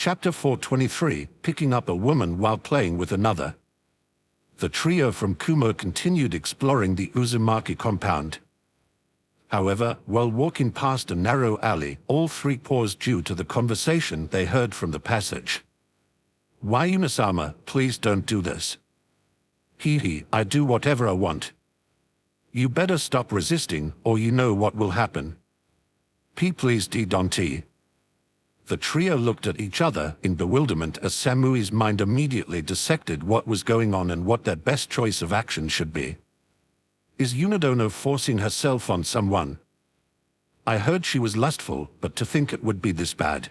Chapter 423, Picking Up a Woman While Playing with Another. The trio from Kumo continued exploring the Uzumaki compound. However, while walking past a narrow alley, all three paused due to the conversation they heard from the passage. "Why, Yuna-sama, please don't do this." I do whatever I want." "You better stop resisting, or you know what will happen." Please don't." The trio looked at each other in bewilderment as Samui's mind immediately dissected what was going on and what their best choice of action should be. Is Yunodono forcing herself on someone? I heard she was lustful, but to think it would be this bad.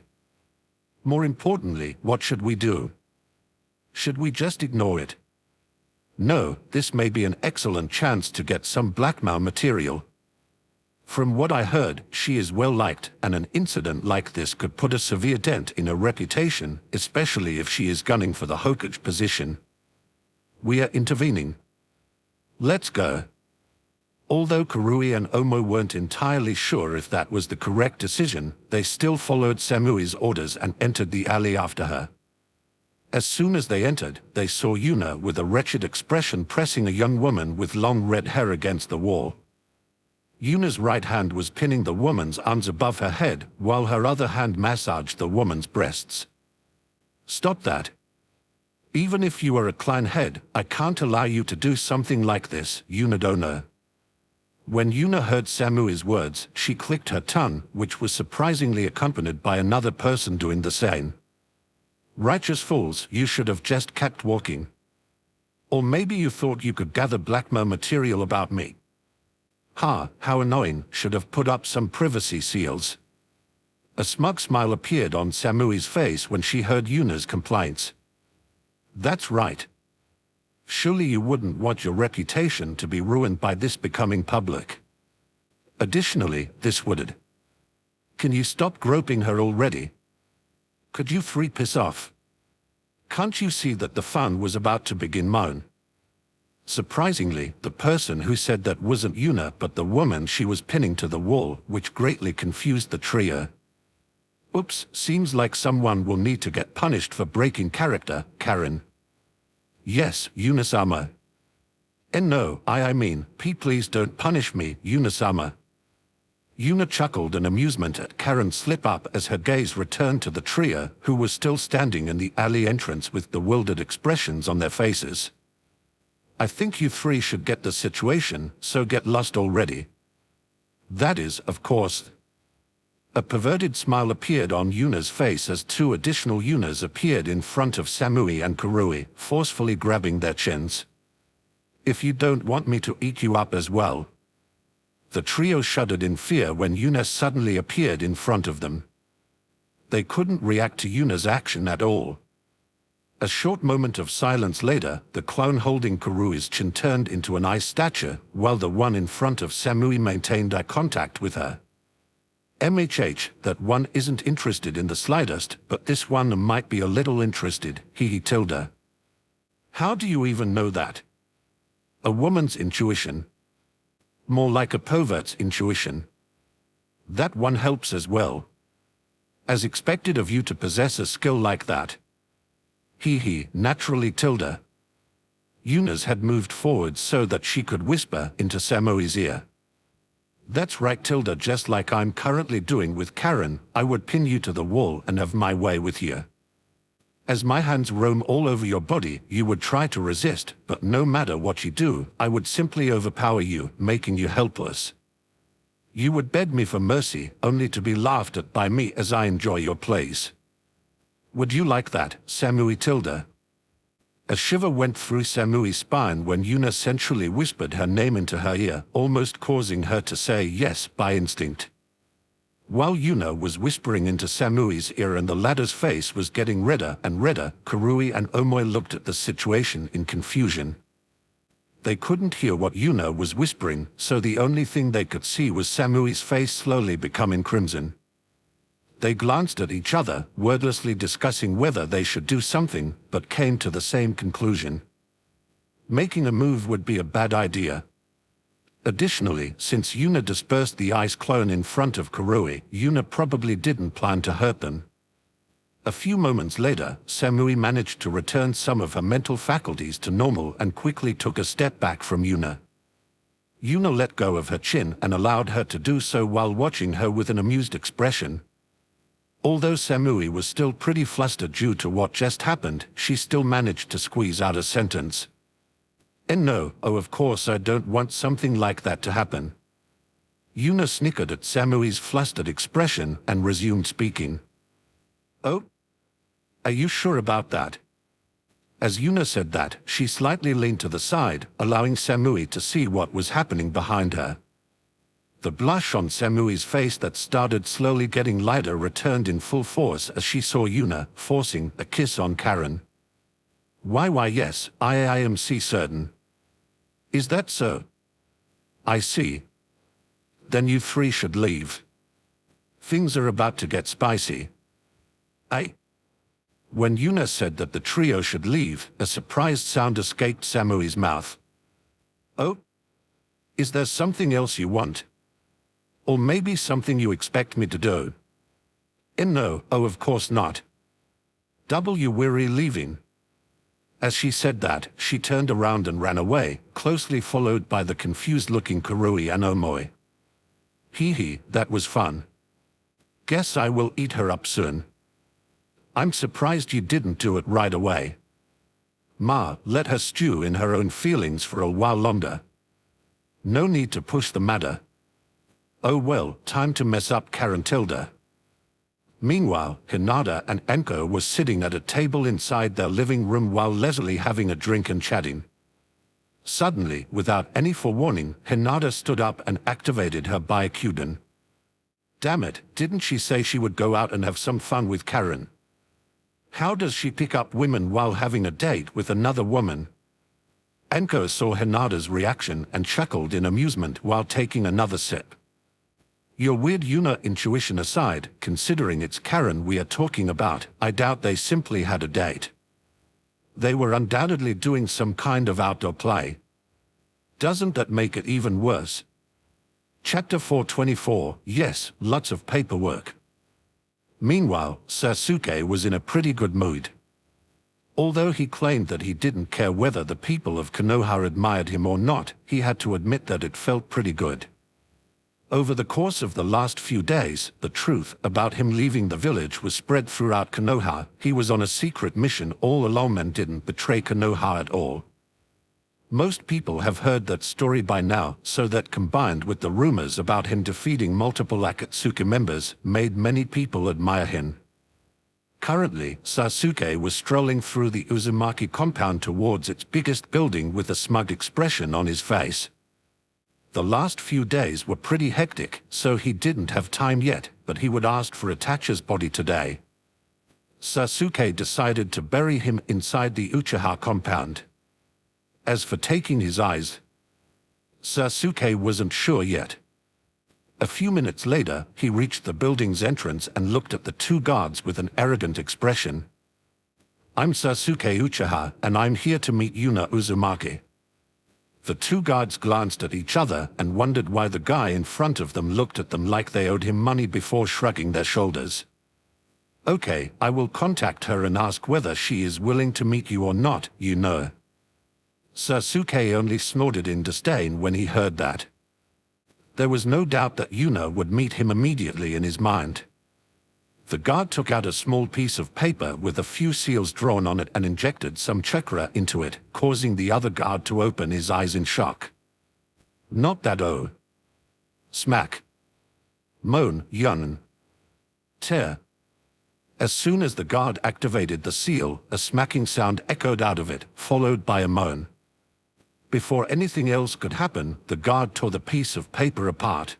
More importantly, what should we do? Should we just ignore it? No, this may be an excellent chance to get some blackmail material. From what I heard, she is well liked, and an incident like this could put a severe dent in her reputation, especially if she is gunning for the Hokage position. We are intervening. Let's go. Although Kurui and Omo weren't entirely sure if that was the correct decision, they still followed Samui's orders and entered the alley after her. As soon as they entered, they saw Yuna with a wretched expression pressing a young woman with long red hair against the wall. Yuna's right hand was pinning the woman's arms above her head, while her other hand massaged the woman's breasts. Stop that. Even if you are a clan head, I can't allow you to do something like this, Yunodono. When Yuna heard Samui's words, she clicked her tongue, which was surprisingly accompanied by another person doing the same. Righteous fools, you should have just kept walking. Or maybe you thought you could gather blackmail material about me. Ha, how annoying, should have put up some privacy seals. A smug smile appeared on Samui's face when she heard Yuna's complaints. That's right. Surely you wouldn't want your reputation to be ruined by this becoming public. Additionally, this would. Can you stop groping her already? Could you three piss off? Can't you see that the fun was about to begin, moan? Surprisingly, the person who said that wasn't Yuna but the woman she was pinning to the wall, which greatly confused the trio. Oops, seems like someone will need to get punished for breaking character, Karen. Yes, Yuna-sama. And no, I mean, please don't punish me, Yuna-sama. Yuna chuckled in amusement at Karen's slip-up as her gaze returned to the trio, who was still standing in the alley entrance with bewildered expressions on their faces. I think you three should get the situation, so get lost already. That is, of course. A perverted smile appeared on Yuna's face as two additional Yunas appeared in front of Samui and Kurui, forcefully grabbing their chins. If you don't want me to eat you up as well. The trio shuddered in fear when Yuna suddenly appeared in front of them. They couldn't react to Yuna's action at all. A short moment of silence later, the clone holding Kurui's chin turned into an ice statue, while the one in front of Samui maintained eye contact with her. That one isn't interested in the slightest, but this one might be a little interested, tilde. How do you even know that? A woman's intuition. More like a pervert's intuition. That one helps as well. As expected of you to possess a skill like that. Naturally tilde. Yuna's had moved forward so that she could whisper into Samui's ear. That's right tilde, just like I'm currently doing with Karen, I would pin you to the wall and have my way with you. As my hands roam all over your body, you would try to resist, but no matter what you do, I would simply overpower you, making you helpless. You would beg me for mercy, only to be laughed at by me as I enjoy your plays. Would you like that, Samui tilde? A shiver went through Samui's spine when Yuna sensually whispered her name into her ear, almost causing her to say yes by instinct. While Yuna was whispering into Samui's ear and the latter's face was getting redder and redder, Kurui and Omoi looked at the situation in confusion. They couldn't hear what Yuna was whispering, so the only thing they could see was Samui's face slowly becoming crimson. They glanced at each other, wordlessly discussing whether they should do something, but came to the same conclusion. Making a move would be a bad idea. Additionally, since Yuna dispersed the ice clone in front of Kurui, Yuna probably didn't plan to hurt them. A few moments later, Samui managed to return some of her mental faculties to normal and quickly took a step back from Yuna. Yuna let go of her chin and allowed her to do so while watching her with an amused expression. Although Samui was still pretty flustered due to what just happened, she still managed to squeeze out a sentence. "And no, oh of course I don't want something like that to happen." Yuna snickered at Samui's flustered expression and resumed speaking. "Oh? Are you sure about that?" As Yuna said that, she slightly leaned to the side, allowing Samui to see what was happening behind her. The blush on Samui's face that started slowly getting lighter returned in full force as she saw Yuna forcing a kiss on Karen. Why yes, I am certain. Is that so? I see. Then you three should leave. Things are about to get spicy. When Yuna said that the trio should leave, a surprised sound escaped Samui's mouth. Oh? Is there something else you want? Or maybe something you expect me to do? No, oh of course not. We're leaving. As she said that, she turned around and ran away, closely followed by the confused-looking Kurui and Omoi. Hee, that was fun. Guess I will eat her up soon. I'm surprised you didn't do it right away. Ma, let her stew in her own feelings for a while longer. No need to push the matter. Oh well, time to mess up Carantilda. Meanwhile, Hinata and Enko were sitting at a table inside their living room while leisurely having a drink and chatting. Suddenly, without any forewarning, Hinata stood up and activated her Byakudan. Damn it, didn't she say she would go out and have some fun with Karen? How does she pick up women while having a date with another woman? Enko saw Hinata's reaction and chuckled in amusement while taking another sip. Your weird Yuna intuition aside, considering it's Karen we are talking about, I doubt they simply had a date. They were undoubtedly doing some kind of outdoor play. Doesn't that make it even worse? Chapter 424, yes, lots of paperwork. Meanwhile, Sasuke was in a pretty good mood. Although he claimed that he didn't care whether the people of Konoha admired him or not, he had to admit that it felt pretty good. Over the course of the last few days, the truth about him leaving the village was spread throughout Konoha. He was on a secret mission all along and didn't betray Konoha at all. Most people have heard that story by now, so that combined with the rumors about him defeating multiple Akatsuki members, made many people admire him. Currently, Sasuke was strolling through the Uzumaki compound towards its biggest building with a smug expression on his face. The last few days were pretty hectic, so he didn't have time yet, but he would ask for Itachi's body today. Sasuke decided to bury him inside the Uchiha compound. As for taking his eyes, Sasuke wasn't sure yet. A few minutes later, he reached the building's entrance and looked at the two guards with an arrogant expression. I'm Sasuke Uchiha, and I'm here to meet Yuna Uzumaki. The two guards glanced at each other and wondered why the guy in front of them looked at them like they owed him money before shrugging their shoulders. Okay, I will contact her and ask whether she is willing to meet you or not, you know. Sasuke only snorted in disdain when he heard that. There was no doubt that Yuna would meet him immediately in his mind. The guard took out a small piece of paper with a few seals drawn on it and injected some chakra into it, causing the other guard to open his eyes in shock. Not that oh. Smack. Moan, yun. Tear. As soon as the guard activated the seal, a smacking sound echoed out of it, followed by a moan. Before anything else could happen, the guard tore the piece of paper apart.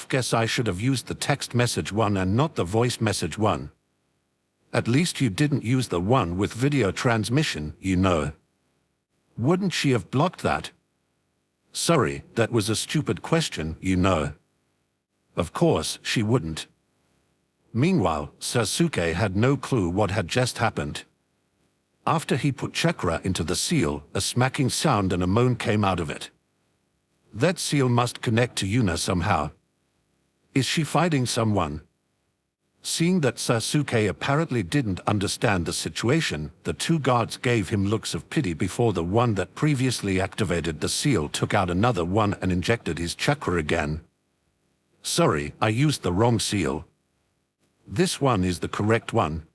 Guess I should have used the text message one and not the voice message one. At least you didn't use the one with video transmission, you know. Wouldn't she have blocked that? Sorry, that was a stupid question, you know. Of course, she wouldn't. Meanwhile, Sasuke had no clue what had just happened. After he put chakra into the seal, a smacking sound and a moan came out of it. That seal must connect to Yuna somehow. Is she fighting someone? Seeing that Sasuke apparently didn't understand the situation, the two guards gave him looks of pity before the one that previously activated the seal took out another one and injected his chakra again. Sorry, I used the wrong seal. This one is the correct one.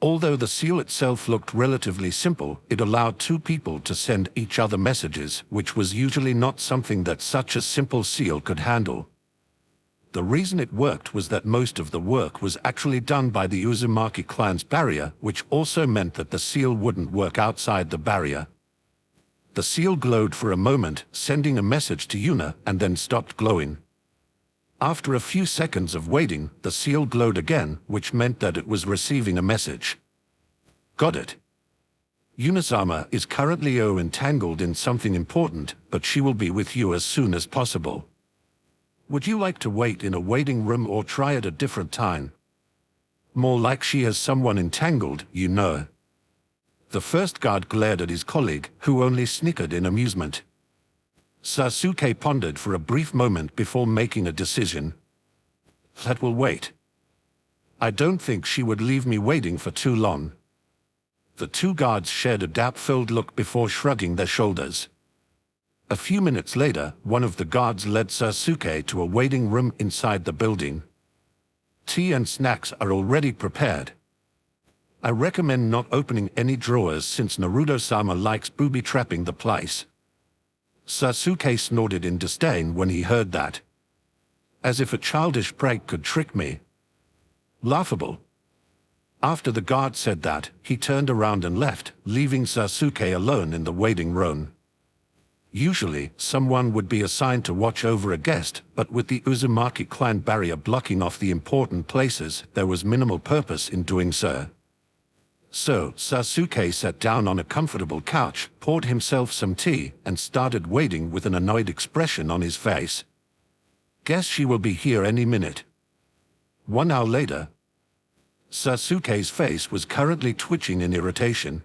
Although the seal itself looked relatively simple, it allowed two people to send each other messages, which was usually not something that such a simple seal could handle. The reason it worked was that most of the work was actually done by the Uzumaki clan's barrier, which also meant that the seal wouldn't work outside the barrier. The seal glowed for a moment, sending a message to Yuna, and then stopped glowing. After a few seconds of waiting, the seal glowed again, which meant that it was receiving a message. Got it. Yuna-sama is currently entangled in something important, but she will be with you as soon as possible. Would you like to wait in a waiting room or try at a different time? More like she has someone entangled, you know. The first guard glared at his colleague, who only snickered in amusement. Sasuke pondered for a brief moment before making a decision. That will wait. I don't think she would leave me waiting for too long. The two guards shared a doubt-filled look before shrugging their shoulders. A few minutes later, one of the guards led Sasuke to a waiting room inside the building. Tea and snacks are already prepared. I recommend not opening any drawers since Naruto-sama likes booby-trapping the place. Sasuke snorted in disdain when he heard that. As if a childish prank could trick me. Laughable. After the guard said that, he turned around and left, leaving Sasuke alone in the waiting room. Usually, someone would be assigned to watch over a guest, but with the Uzumaki clan barrier blocking off the important places, there was minimal purpose in doing so. So, Sasuke sat down on a comfortable couch, poured himself some tea, and started waiting with an annoyed expression on his face. Guess she will be here any minute. 1 hour later. Sasuke's face was currently twitching in irritation.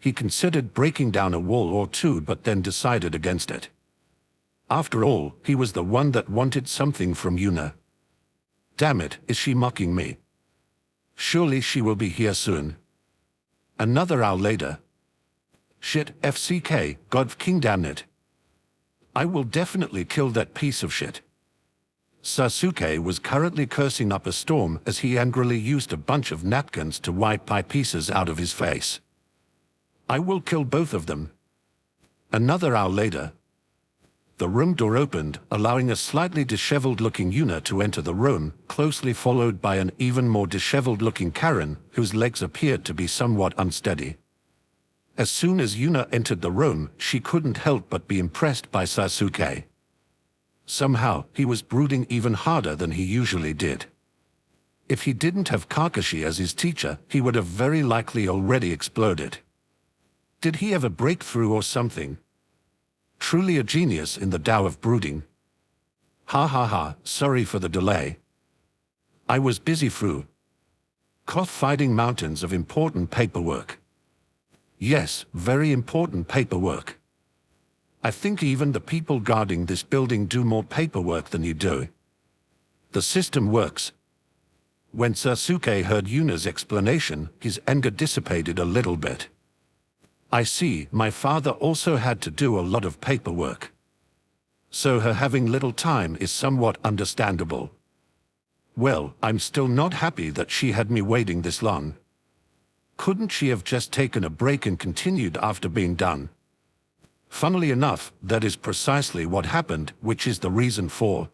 He considered breaking down a wall or two but then decided against it. After all, he was the one that wanted something from Yuna. Damn it, is she mocking me? Surely she will be here soon. Another hour later. Shit, FCK, God king damn it. I will definitely kill that piece of shit. Sasuke was currently cursing up a storm as he angrily used a bunch of napkins to wipe eye pieces out of his face. I will kill both of them. Another hour later. The room door opened, allowing a slightly disheveled-looking Yuna to enter the room, closely followed by an even more disheveled-looking Karen, whose legs appeared to be somewhat unsteady. As soon as Yuna entered the room, she couldn't help but be impressed by Sasuke. Somehow, he was brooding even harder than he usually did. If he didn't have Kakashi as his teacher, he would have very likely already exploded. Did he have a breakthrough or something? Truly a genius in the Tao of brooding. Ha ha ha, sorry for the delay. I was busy through. Fighting mountains of important paperwork. Yes, very important paperwork. I think even the people guarding this building do more paperwork than you do. The system works. When Sasuke heard Yuna's explanation, his anger dissipated a little bit. I see, my father also had to do a lot of paperwork. So her having little time is somewhat understandable. Well, I'm still not happy that she had me waiting this long. Couldn't she have just taken a break and continued after being done? Funnily enough, that is precisely what happened, which is the reason for.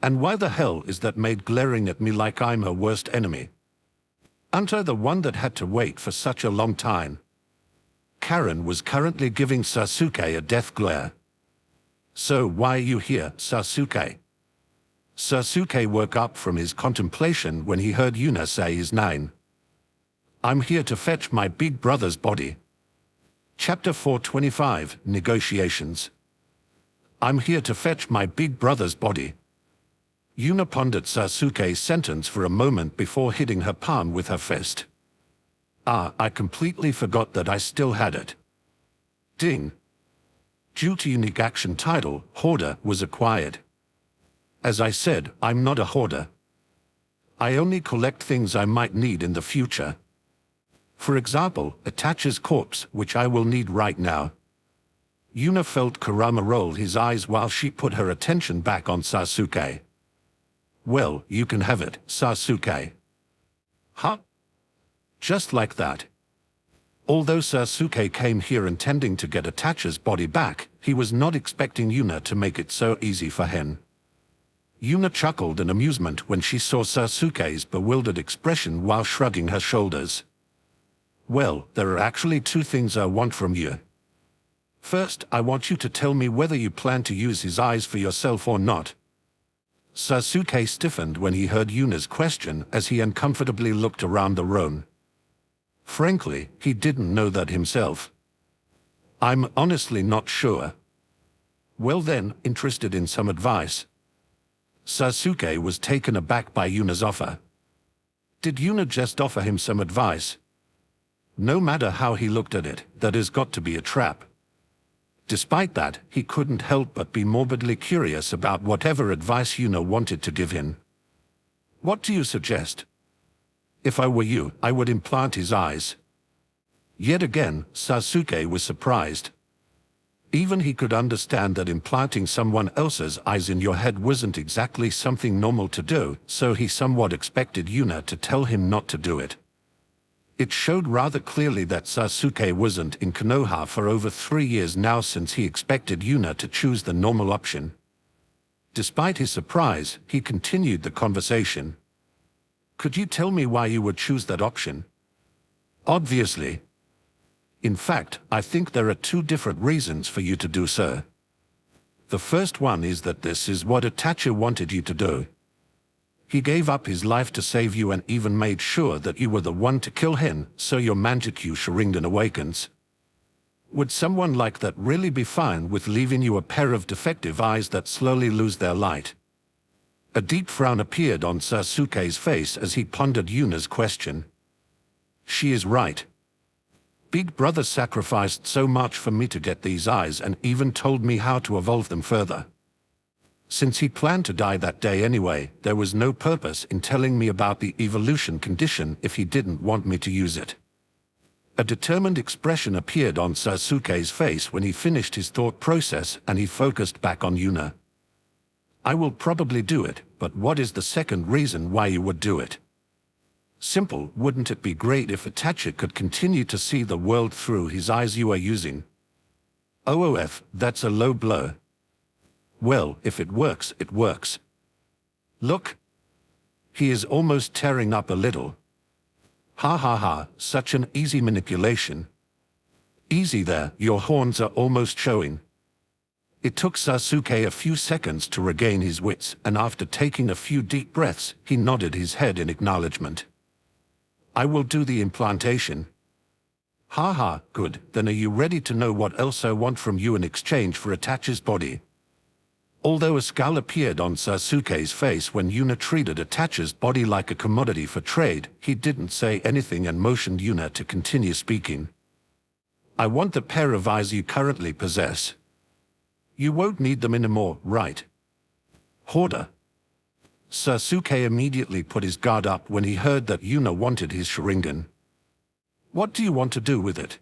And why the hell is that maid glaring at me like I'm her worst enemy? Aren't I the one that had to wait for such a long time? Karen was currently giving Sasuke a death glare. So why are you here, Sasuke? Sasuke woke up from his contemplation when he heard Yuna say his name. I'm here to fetch my big brother's body. Chapter 425, Negotiations. I'm here to fetch my big brother's body. Yuna pondered Sasuke's sentence for a moment before hitting her palm with her fist. Ah, I completely forgot that I still had it. Ding. Due to unique action title, Hoarder was acquired. As I said, I'm not a hoarder. I only collect things I might need in the future. For example, Itachi's corpse, which I will need right now. Yuna felt Kurama roll his eyes while she put her attention back on Sasuke. Well, you can have it, Sasuke. Huh? Just like that. Although Sasuke came here intending to get Itachi's body back, he was not expecting Yuna to make it so easy for him. Yuna chuckled in amusement when she saw Sasuke's bewildered expression while shrugging her shoulders. Well, there are actually two things I want from you. First, I want you to tell me whether you plan to use his eyes for yourself or not. Sasuke stiffened when he heard Yuna's question as he uncomfortably looked around the room. Frankly, he didn't know that himself. I'm honestly not sure. Well then, interested in some advice? Sasuke was taken aback by Yuna's offer. Did Yuna just offer him some advice? No matter how he looked at it, that has got to be a trap. Despite that, he couldn't help but be morbidly curious about whatever advice Yuna wanted to give him. What do you suggest? If I were you, I would implant his eyes. Yet again, Sasuke was surprised. Even he could understand that implanting someone else's eyes in your head wasn't exactly something normal to do, so he somewhat expected Yuna to tell him not to do it. It showed rather clearly that Sasuke wasn't in Konoha for over 3 years now since he expected Yuna to choose the normal option. Despite his surprise, he continued the conversation. Could you tell me why you would choose that option? Obviously. In fact, I think there are two different reasons for you to do so. The first one is that this is what Itachi wanted you to do. He gave up his life to save you and even made sure that you were the one to kill him, so your Manjikyu Sharingan awakens. Would someone like that really be fine with leaving you a pair of defective eyes that slowly lose their light? A deep frown appeared on Sasuke's face as he pondered Yuna's question. She is right. Big Brother sacrificed so much for me to get these eyes and even told me how to evolve them further. Since he planned to die that day anyway, there was no purpose in telling me about the evolution condition if he didn't want me to use it. A determined expression appeared on Sasuke's face when he finished his thought process and he focused back on Yuna. I will probably do it, but what is the second reason why you would do it? Simple, wouldn't it be great if Itachi could continue to see the world through his eyes you are using? OOF, that's a low blow. Well, if it works, it works. Look. He is almost tearing up a little. Ha ha ha, such an easy manipulation. Easy there, your horns are almost showing. It took Sasuke a few seconds to regain his wits, and after taking a few deep breaths, he nodded his head in acknowledgement. I will do the implantation. Ha ha, good, then are you ready to know what else I want from you in exchange for Itachi's body? Although a scowl appeared on Sasuke's face when Yuna treated Itachi's body like a commodity for trade, he didn't say anything and motioned Yuna to continue speaking. I want the pair of eyes you currently possess. You won't need them anymore, right? Hoarder. Sasuke immediately put his guard up when he heard that Yuna wanted his Sharingan. What do you want to do with it?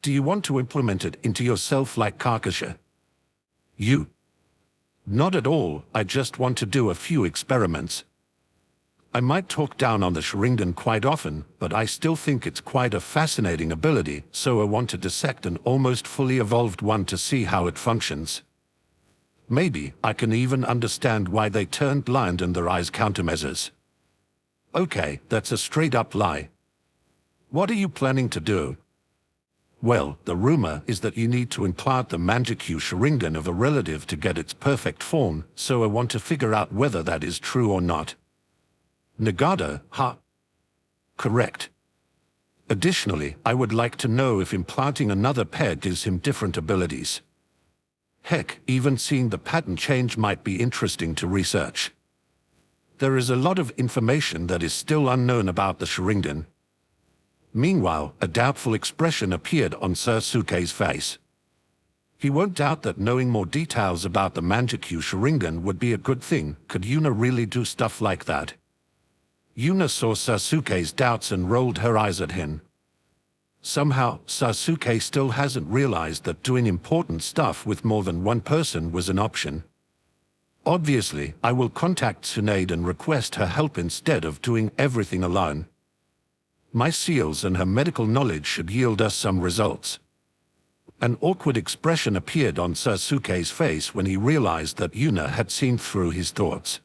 Do you want to implement it into yourself like Kakashi? You? Not at all, I just want to do a few experiments. I might talk down on the Sharingan quite often, but I still think it's quite a fascinating ability, so I want to dissect an almost fully evolved one to see how it functions. Maybe I can even understand why they turned blind and their eyes countermeasures. Okay, that's a straight-up lie. What are you planning to do? Well, the rumor is that you need to implant the Manjikyu Sharingan of a relative to get its perfect form, so I want to figure out whether that is true or not. Nagata, huh? Correct. Additionally, I would like to know if implanting another pair gives him different abilities. Heck, even seeing the pattern change might be interesting to research. There is a lot of information that is still unknown about the Sharingan. Meanwhile, a doubtful expression appeared on Sasuke's face. He won't doubt that knowing more details about the Manjikyu Sharingan would be a good thing. Could Yuna really do stuff like that? Yuna saw Sasuke's doubts and rolled her eyes at him. Somehow, Sasuke still hasn't realized that doing important stuff with more than one person was an option. Obviously, I will contact Tsunade and request her help instead of doing everything alone. My seals and her medical knowledge should yield us some results. An awkward expression appeared on Sasuke's face when he realized that Yuna had seen through his thoughts.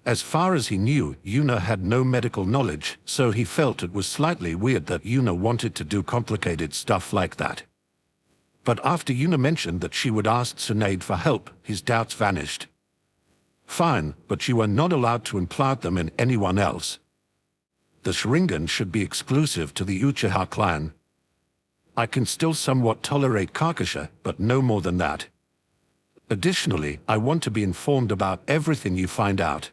As far as he knew, Yuna had no medical knowledge, so he felt it was slightly weird that Yuna wanted to do complicated stuff like that. But after Yuna mentioned that she would ask Tsunade for help, his doubts vanished. Fine, but you are not allowed to implant them in anyone else. The Sharingan should be exclusive to the Uchiha clan. I can still somewhat tolerate Kakasha, but no more than that. Additionally, I want to be informed about everything you find out.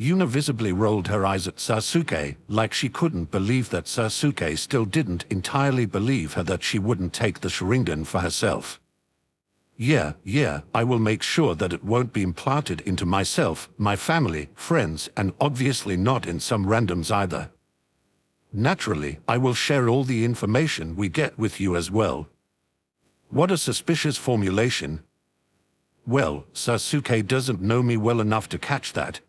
Yuna visibly rolled her eyes at Sasuke, like she couldn't believe that Sasuke still didn't entirely believe her that she wouldn't take the Sharingan for herself. Yeah, I will make sure that it won't be implanted into myself, my family, friends, and obviously not in some randoms either. Naturally, I will share all the information we get with you as well. What a suspicious formulation. Well, Sasuke doesn't know me well enough to catch that.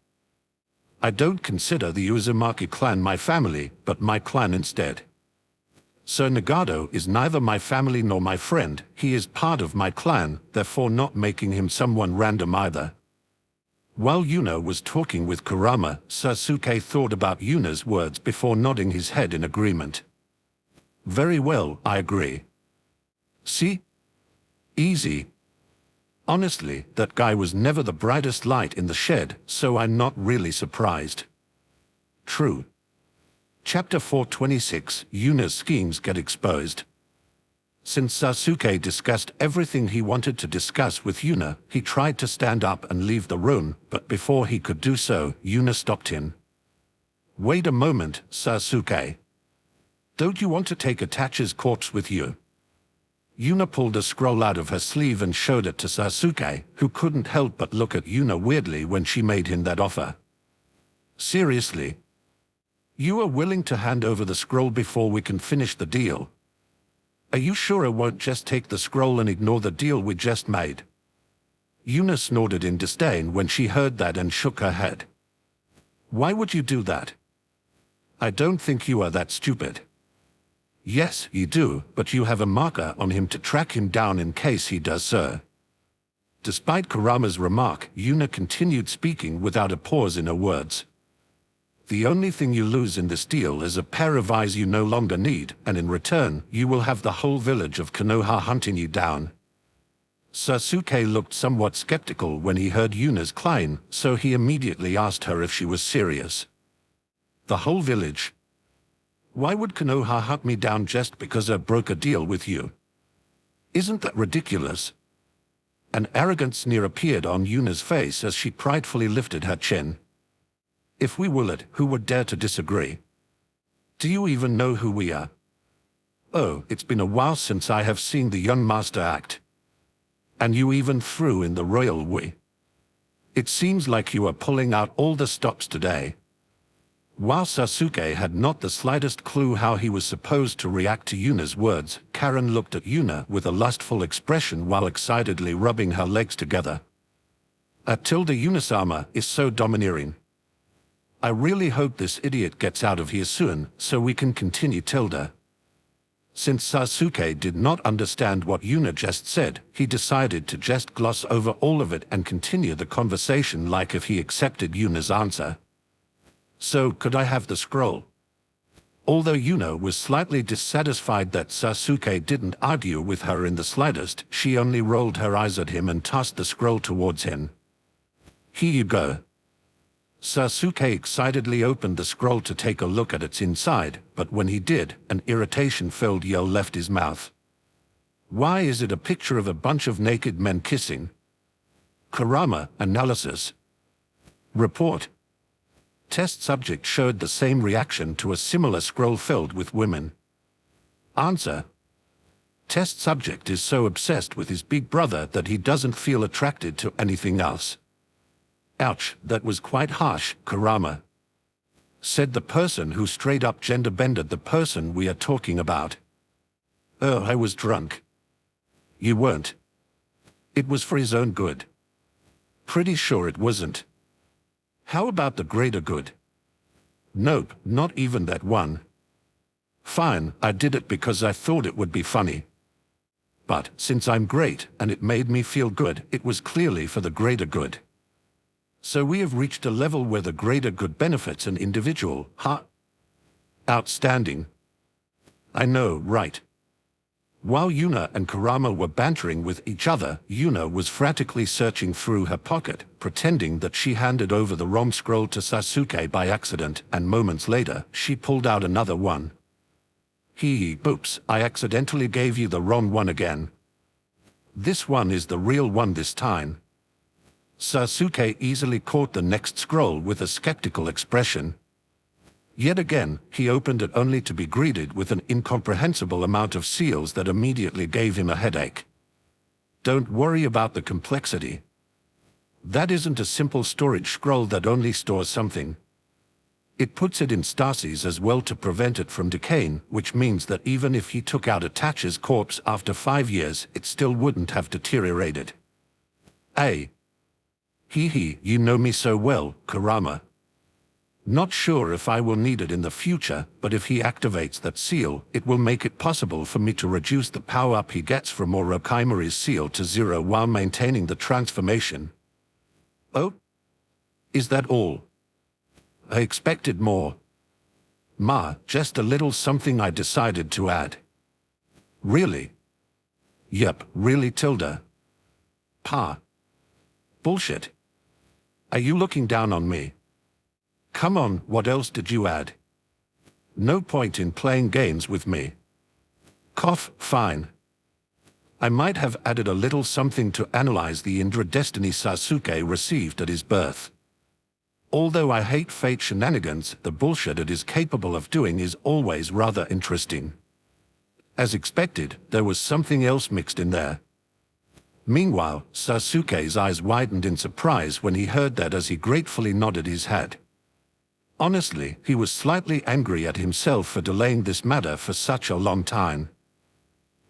I don't consider the Uzumaki clan my family, but my clan instead. Sir Nagato is neither my family nor my friend, he is part of my clan, therefore not making him someone random either. While Yuna was talking with Kurama, Sasuke thought about Yuna's words before nodding his head in agreement. Very well, I agree. See? Easy. Honestly, that guy was never the brightest light in the shed, so I'm not really surprised. True. Chapter 426, Yuna's schemes get exposed. Since Sasuke discussed everything he wanted to discuss with Yuna, he tried to stand up and leave the room, but before he could do so, Yuna stopped him. Wait a moment, Sasuke. Don't you want to take Itachi's corpse with you? Yuna pulled a scroll out of her sleeve and showed it to Sasuke, who couldn't help but look at Yuna weirdly when she made him that offer. Seriously? You are willing to hand over the scroll before we can finish the deal? Are you sure I won't just take the scroll and ignore the deal we just made? Yuna snorted in disdain when she heard that and shook her head. Why would you do that? I don't think you are that stupid. Yes, you do, but you have a marker on him to track him down in case he does so. Despite Kurama's remark, Yuna continued speaking without a pause in her words. The only thing you lose in this deal is a pair of eyes you no longer need, and in return, you will have the whole village of Konoha hunting you down. Sasuke looked somewhat skeptical when he heard Yuna's claim, so he immediately asked her if she was serious. The whole village? Why would Konoha hunt me down just because I broke a deal with you? Isn't that ridiculous? An arrogant sneer appeared on Yuna's face as she pridefully lifted her chin. If we will it, who would dare to disagree? Do you even know who we are? Oh, it's been a while since I have seen the young master act. And you even threw in the royal we. It seems like you are pulling out all the stops today. While Sasuke had not the slightest clue how he was supposed to react to Yuna's words, Karen looked at Yuna with a lustful expression while excitedly rubbing her legs together. Tilda Yunasama is so domineering. I really hope this idiot gets out of here soon, so we can continue Tilda. Since Sasuke did not understand what Yuna just said, he decided to just gloss over all of it and continue the conversation like if he accepted Yuna's answer. So, could I have the scroll? Although Yuna was slightly dissatisfied that Sasuke didn't argue with her in the slightest, she only rolled her eyes at him and tossed the scroll towards him. Here you go. Sasuke excitedly opened the scroll to take a look at its inside, but when he did, an irritation-filled yell left his mouth. Why is it a picture of a bunch of naked men kissing? Kurama, analysis. Report. Test subject showed the same reaction to a similar scroll filled with women. Answer. Test subject is so obsessed with his big brother that he doesn't feel attracted to anything else. Ouch, that was quite harsh, Kurama. said the person who straight up gender-bended the person we are talking about. Oh, I was drunk. You weren't. It was for his own good. Pretty sure it wasn't. How about the greater good? Nope, not even that one. Fine, I did it because I thought it would be funny. But since I'm great and it made me feel good, it was clearly for the greater good. So we have reached a level where the greater good benefits an individual, huh? Outstanding. I know, right? While Yuna and Kurama were bantering with each other, Yuna was frantically searching through her pocket, pretending that she handed over the ROM scroll to Sasuke by accident, and moments later, she pulled out another one. Oops, I accidentally gave you the wrong one again. This one is the real one this time. Sasuke easily caught the next scroll with a skeptical expression. Yet again, he opened it only to be greeted with an incomprehensible amount of seals that immediately gave him a headache. Don't worry about the complexity. That isn't a simple storage scroll that only stores something. It puts it in stasis as well to prevent it from decaying, which means that even if he took out Itachi's corpse after 5 years, it still wouldn't have deteriorated. Hey. You know me so well, Kurama. Not sure if I will need it in the future, but if he activates that seal, it will make it possible for me to reduce the power-up he gets from Orochimaru's seal to 0 while maintaining the transformation. Oh? Is that all? I expected more. Just a little something I decided to add. Really? Yep, really tilde. Bullshit. Are you looking down on me? Come on, what else did you add? No point in playing games with me. Fine. I might have added a little something to analyze the Indra destiny Sasuke received at his birth. Although I hate fate shenanigans, the bullshit it is capable of doing is always rather interesting. As expected, there was something else mixed in there. Meanwhile, Sasuke's eyes widened in surprise when he heard that as he gratefully nodded his head. Honestly, he was slightly angry at himself for delaying this matter for such a long time.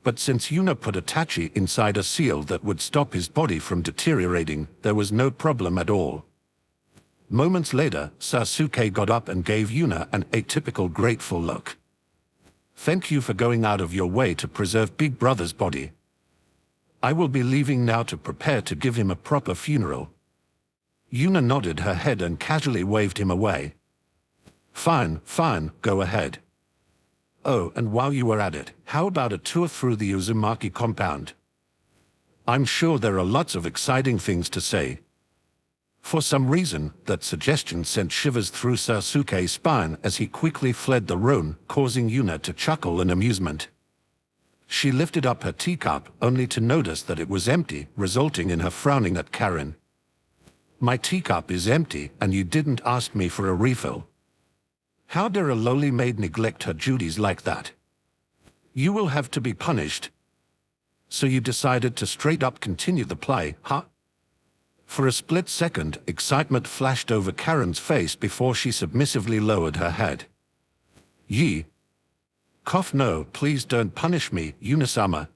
But since Yuna put Itachi inside a seal that would stop his body from deteriorating, there was no problem at all. Moments later, Sasuke got up and gave Yuna an atypical grateful look. Thank you for going out of your way to preserve Big Brother's body. I will be leaving now to prepare to give him a proper funeral. Yuna nodded her head and casually waved him away. Fine, go ahead. Oh, and while you were at it, how about a tour through the Uzumaki compound? I'm sure there are lots of exciting things to say. For some reason, that suggestion sent shivers through Sasuke's spine as he quickly fled the room, causing Yuna to chuckle in amusement. She lifted up her teacup, only to notice that it was empty, resulting in her frowning at Karen. My teacup is empty, and you didn't ask me for a refill. How dare a lowly maid neglect her duties like that? You will have to be punished. So you decided to straight up continue the play, huh? For a split second, excitement flashed over Karen's face before she submissively lowered her head. No, please don't punish me, Yuna-sama.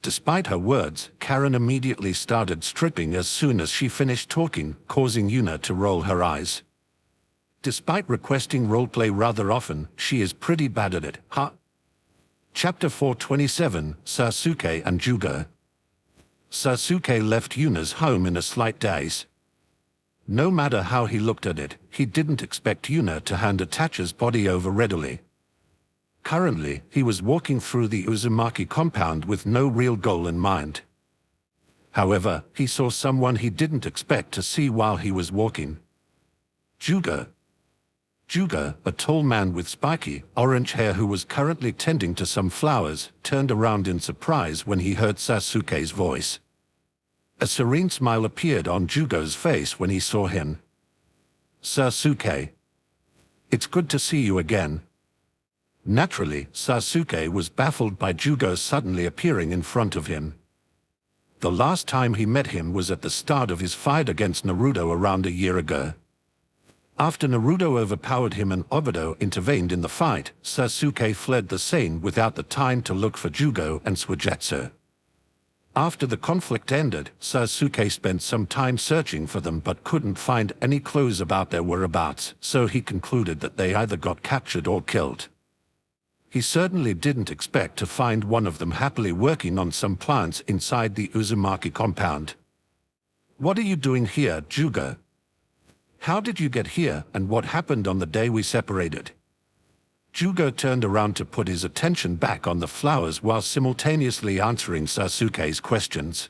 Despite her words, Karen immediately started stripping as soon as she finished talking, causing Yuna to roll her eyes. Despite requesting roleplay rather often, she is pretty bad at it, huh? Chapter 427, Sasuke and Juga. Sasuke left Yuna's home in a slight daze. No matter how he looked at it, he didn't expect Yuna to hand Itachi's body over readily. Currently, he was walking through the Uzumaki compound with no real goal in mind. However, he saw someone he didn't expect to see while he was walking. Juga, a tall man with spiky, orange hair who was currently tending to some flowers, turned around in surprise when he heard Sasuke's voice. A serene smile appeared on Jugo's face when he saw him. Sasuke. It's good to see you again. Naturally, Sasuke was baffled by Jugo suddenly appearing in front of him. The last time he met him was at the start of his fight against Naruto around a year ago. After Naruto overpowered him and Obito intervened in the fight, Sasuke fled the scene without the time to look for Jugo and Suigetsu. After the conflict ended, Sasuke spent some time searching for them but couldn't find any clues about their whereabouts, so he concluded that they either got captured or killed. He certainly didn't expect to find one of them happily working on some plants inside the Uzumaki compound. "What are you doing here, Jugo? How did you get here, and what happened on the day we separated?" Jugo turned around to put his attention back on the flowers while simultaneously answering Sasuke's questions.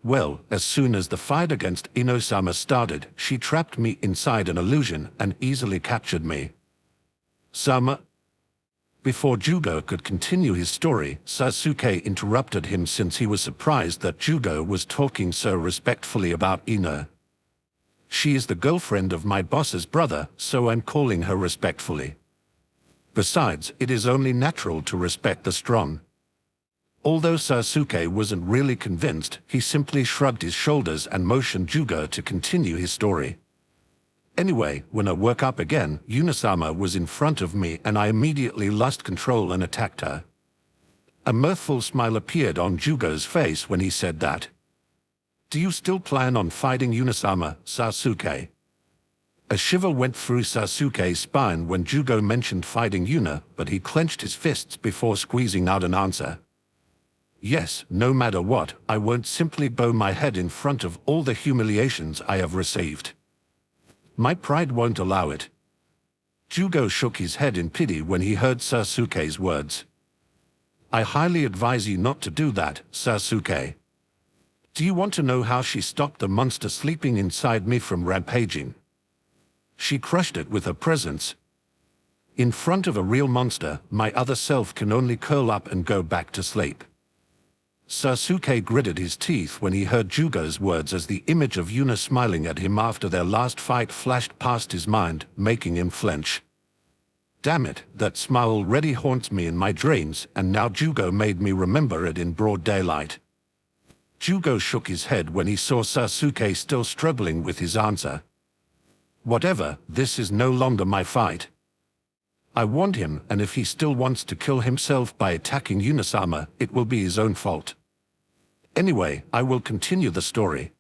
"Well, as soon as the fight against Ino-sama started, she trapped me inside an illusion and easily captured me." "Sama?" Before Jugo could continue his story, Sasuke interrupted him since he was surprised that Jugo was talking so respectfully about Ino. "She is the girlfriend of my boss's brother, so I'm calling her respectfully. Besides, it is only natural to respect the strong." Although Sasuke wasn't really convinced, he simply shrugged his shoulders and motioned Jugo to continue his story. "Anyway, when I woke up again, Ino-sama was in front of me and I immediately lost control and attacked her." A mirthful smile appeared on Jugo's face when he said that. "Do you still plan on fighting Ino-sama, Sasuke?" A shiver went through Sasuke's spine when Jugo mentioned fighting Yuna, but he clenched his fists before squeezing out an answer. "Yes, no matter what, I won't simply bow my head in front of all the humiliations I have received. My pride won't allow it." Jugo shook his head in pity when he heard Sasuke's words. "I highly advise you not to do that, Sasuke. Do you want to know how she stopped the monster sleeping inside me from rampaging? She crushed it with her presence. In front of a real monster, my other self can only curl up and go back to sleep." Sasuke gritted his teeth when he heard Jugo's words as the image of Yuna smiling at him after their last fight flashed past his mind, making him flinch. "Damn it, that smile already haunts me in my dreams, and now Jugo made me remember it in broad daylight." Jugo shook his head when he saw Sasuke still struggling with his answer. "Whatever, this is no longer my fight. I warned him, and if he still wants to kill himself by attacking Ino-sama, it will be his own fault. Anyway, I will continue the story.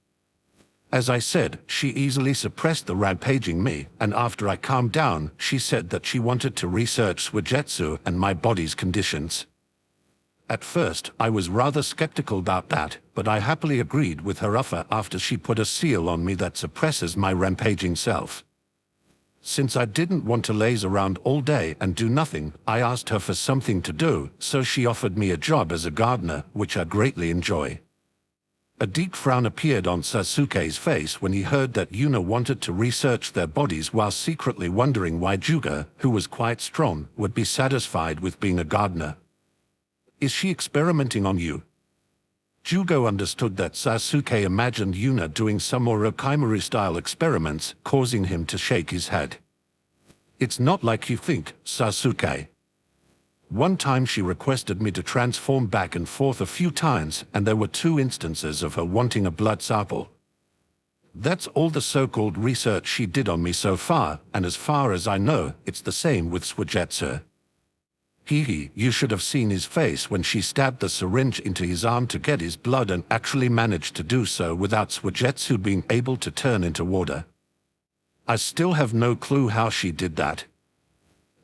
As I said, she easily suppressed the rampaging me, and after I calmed down, she said that she wanted to research Suigetsu and my body's conditions. At first, I was rather skeptical about that, but I happily agreed with her offer after she put a seal on me that suppresses my rampaging self. Since I didn't want to laze around all day and do nothing, I asked her for something to do, so she offered me a job as a gardener, which I greatly enjoy." A deep frown appeared on Sasuke's face when he heard that Yuna wanted to research their bodies while secretly wondering why Jugo, who was quite strong, would be satisfied with being a gardener. "Is she experimenting on you?" Jugo understood that Sasuke imagined Yuna doing some Orochimaru-style experiments, causing him to shake his head. "It's not like you think, Sasuke. One time she requested me to transform back and forth a few times, and there were 2 instances of her wanting a blood sample. That's all the so-called research she did on me so far, and as far as I know, it's the same with Suigetsu. You should have seen his face when she stabbed the syringe into his arm to get his blood and actually managed to do so without Suigetsu being able to turn into water. I still have no clue how she did that."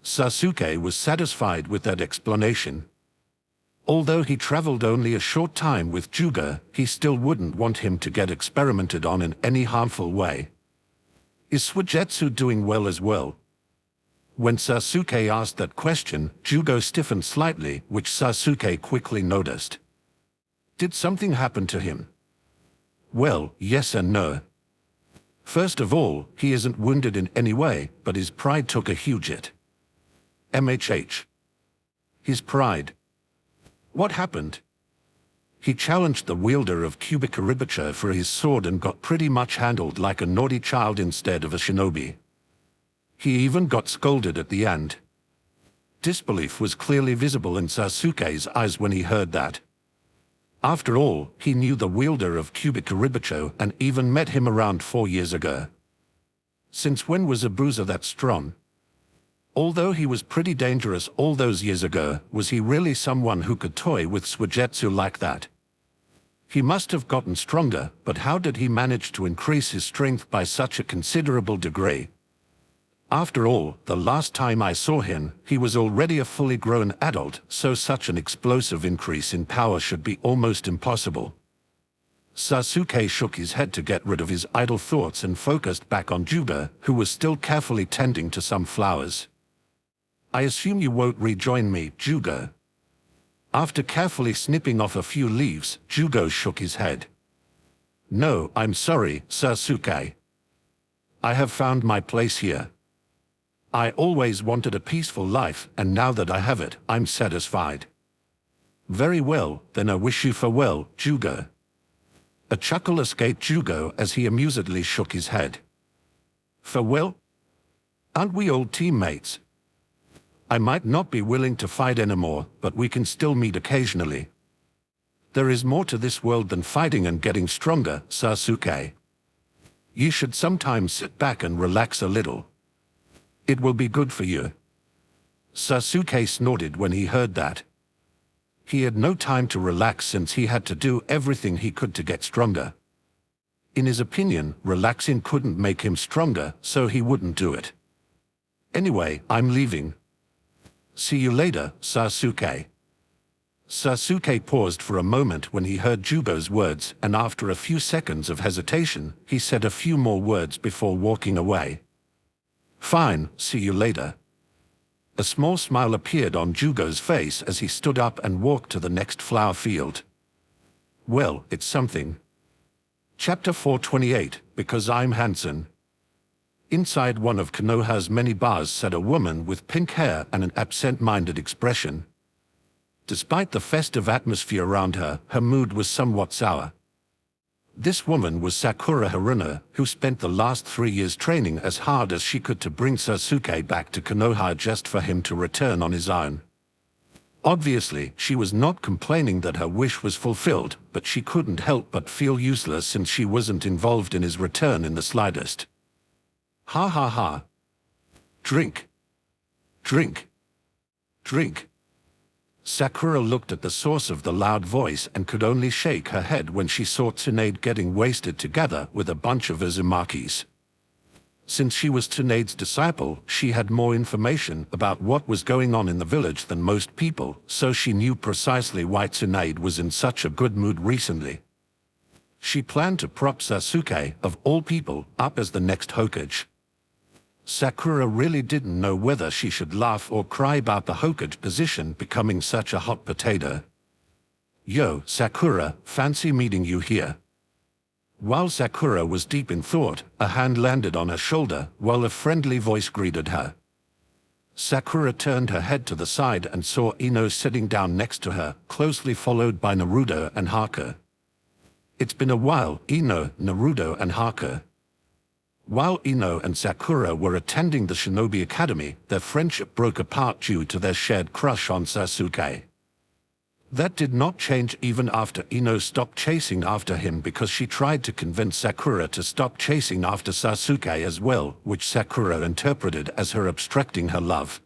Sasuke was satisfied with that explanation. Although he traveled only a short time with Jugo, he still wouldn't want him to get experimented on in any harmful way. "Is Suigetsu doing well as well?" When Sasuke asked that question, Jugo stiffened slightly, which Sasuke quickly noticed. "Did something happen to him?" "Well, yes and no. First of all, he isn't wounded in any way, but his pride took a huge hit." His pride. What happened? He challenged the wielder of Kubikaribacho for his sword and got pretty much handled like a naughty child instead of a shinobi. He even got scolded at the end. Disbelief was clearly visible in Sasuke's eyes when he heard that. After all, he knew the wielder of Kubikaribacho and even met him around 4 years ago. Since when was a bruiser that strong? Although he was pretty dangerous all those years ago, was he really someone who could toy with Jiu-Jitsu like that? He must have gotten stronger, but how did he manage to increase his strength by such a considerable degree? After all, the last time I saw him, he was already a fully grown adult, so such an explosive increase in power should be almost impossible. Sasuke shook his head to get rid of his idle thoughts and focused back on Juga, who was still carefully tending to some flowers. I assume you won't rejoin me, Juga. After carefully snipping off a few leaves, Juga shook his head. No, I'm sorry, Sasuke. I have found my place here. I always wanted a peaceful life, and now that I have it, I'm satisfied. Very well, then I wish you farewell, Juga. A chuckle escaped Juga as he amusedly shook his head. Farewell? Aren't we old teammates? I might not be willing to fight anymore, but we can still meet occasionally. There is more to this world than fighting and getting stronger, Sasuke. You should sometimes sit back and relax a little. It will be good for you. Sasuke snorted when he heard that. He had no time to relax since he had to do everything he could to get stronger. In his opinion, relaxing couldn't make him stronger, so he wouldn't do it. Anyway, I'm leaving. See you later, Sasuke. Sasuke paused for a moment when he heard Jugo's words, and after a few seconds of hesitation, he said a few more words before walking away. Fine, see you later. A small smile appeared on Jugo's face as he stood up and walked to the next flower field. Well, it's something. Chapter 428, Because I'm Hanson. Inside one of Konoha's many bars sat a woman with pink hair and an absent-minded expression. Despite the festive atmosphere around her, her mood was somewhat sour. This woman was Sakura Haruno, who spent the last 3 years training as hard as she could to bring Sasuke back to Konoha just for him to return on his own. Obviously, she was not complaining that her wish was fulfilled, but she couldn't help but feel useless since she wasn't involved in his return in the slightest. Ha ha ha. Drink. Drink. Drink. Sakura looked at the source of the loud voice and could only shake her head when she saw Tsunade getting wasted together with a bunch of Uzumakis. Since she was Tsunade's disciple, she had more information about what was going on in the village than most people, so she knew precisely why Tsunade was in such a good mood recently. She planned to prop Sasuke, of all people, up as the next Hokage. Sakura really didn't know whether she should laugh or cry about the Hokage position becoming such a hot potato. Yo, Sakura, fancy meeting you here. While Sakura was deep in thought, a hand landed on her shoulder, while a friendly voice greeted her. Sakura turned her head to the side and saw Ino sitting down next to her, closely followed by Naruto and Haku. It's been a while, Ino, Naruto and Haku. While Ino and Sakura were attending the Shinobi Academy, their friendship broke apart due to their shared crush on Sasuke. That did not change even after Ino stopped chasing after him because she tried to convince Sakura to stop chasing after Sasuke as well, which Sakura interpreted as her obstructing her love.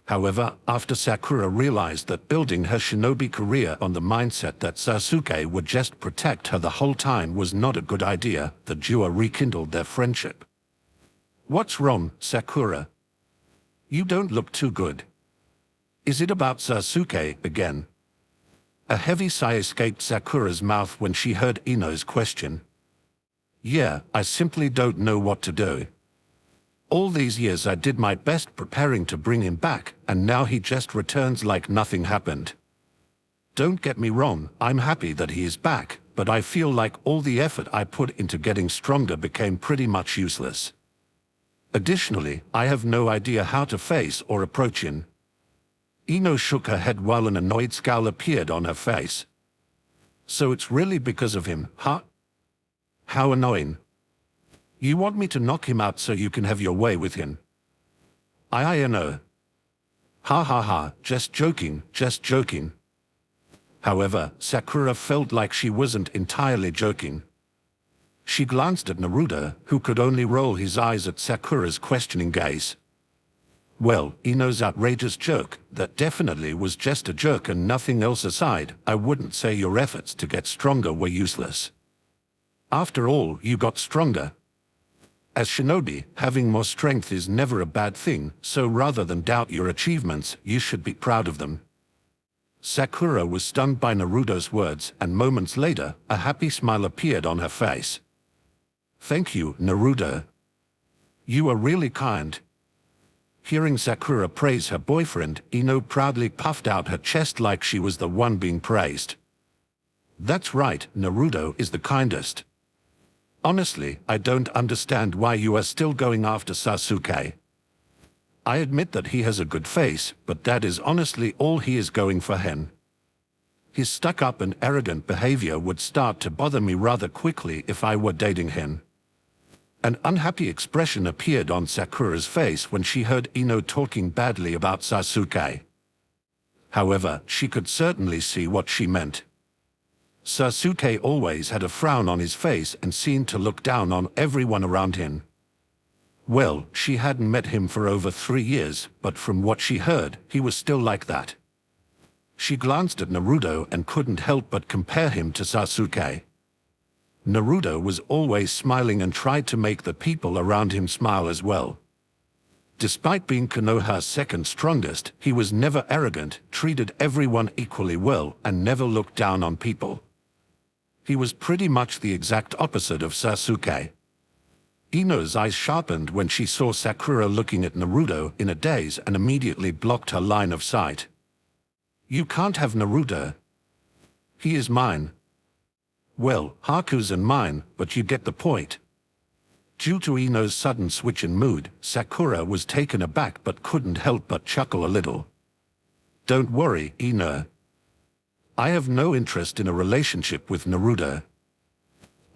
However, after Sakura realized that building her shinobi career on the mindset that Sasuke would just protect her the whole time was not a good idea, the duo rekindled their friendship. What's wrong, Sakura? You don't look too good. Is it about Sasuke again? A heavy sigh escaped Sakura's mouth when she heard Ino's question. Yeah, I simply don't know what to do. All these years I did my best preparing to bring him back, and now he just returns like nothing happened. Don't get me wrong, I'm happy that he is back, but I feel like all the effort I put into getting stronger became pretty much useless. Additionally, I have no idea how to face or approach him. Ino shook her head while an annoyed scowl appeared on her face. So it's really because of him, huh? How annoying. You want me to knock him out so you can have your way with him? I know. Ha ha ha, just joking, just joking. However, Sakura felt like she wasn't entirely joking. She glanced at Naruto, who could only roll his eyes at Sakura's questioning gaze. Well, Ino's outrageous joke, that definitely was just a joke and nothing else aside, I wouldn't say your efforts to get stronger were useless. After all, you got stronger. As shinobi, having more strength is never a bad thing, so rather than doubt your achievements, you should be proud of them. Sakura was stunned by Naruto's words, and moments later, a happy smile appeared on her face. Thank you, Naruto. You are really kind. Hearing Sakura praise her boyfriend, Ino proudly puffed out her chest like she was the one being praised. That's right, Naruto is the kindest. Honestly, I don't understand why you are still going after Sasuke. I admit that he has a good face, but that is honestly all he is going for. His stuck-up and arrogant behavior would start to bother me rather quickly if I were dating him. An unhappy expression appeared on Sakura's face when she heard Ino talking badly about Sasuke. However, she could certainly see what she meant. Sasuke always had a frown on his face and seemed to look down on everyone around him. Well, she hadn't met him for over 3 years, but from what she heard, he was still like that. She glanced at Naruto and couldn't help but compare him to Sasuke. Naruto was always smiling and tried to make the people around him smile as well. Despite being Konoha's second strongest, he was never arrogant, treated everyone equally well, and never looked down on people. He was pretty much the exact opposite of Sasuke. Ino's eyes sharpened when she saw Sakura looking at Naruto in a daze and immediately blocked her line of sight. You can't have Naruto. He is mine. Well, Haku's and mine, but you get the point. Due to Ino's sudden switch in mood, Sakura was taken aback but couldn't help but chuckle a little. Don't worry, Ino. I have no interest in a relationship with Naruto.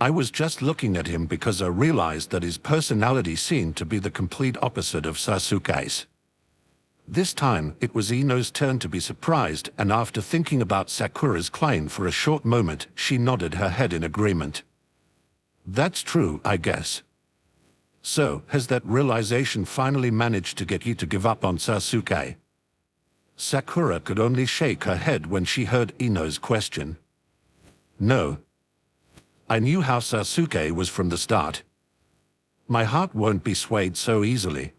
I was just looking at him because I realized that his personality seemed to be the complete opposite of Sasuke's. This time, it was Ino's turn to be surprised, and after thinking about Sakura's claim for a short moment, she nodded her head in agreement. That's true, I guess. So, has that realization finally managed to get you to give up on Sasuke? Sakura could only shake her head when she heard Ino's question. No. I knew how Sasuke was from the start. My heart won't be swayed so easily.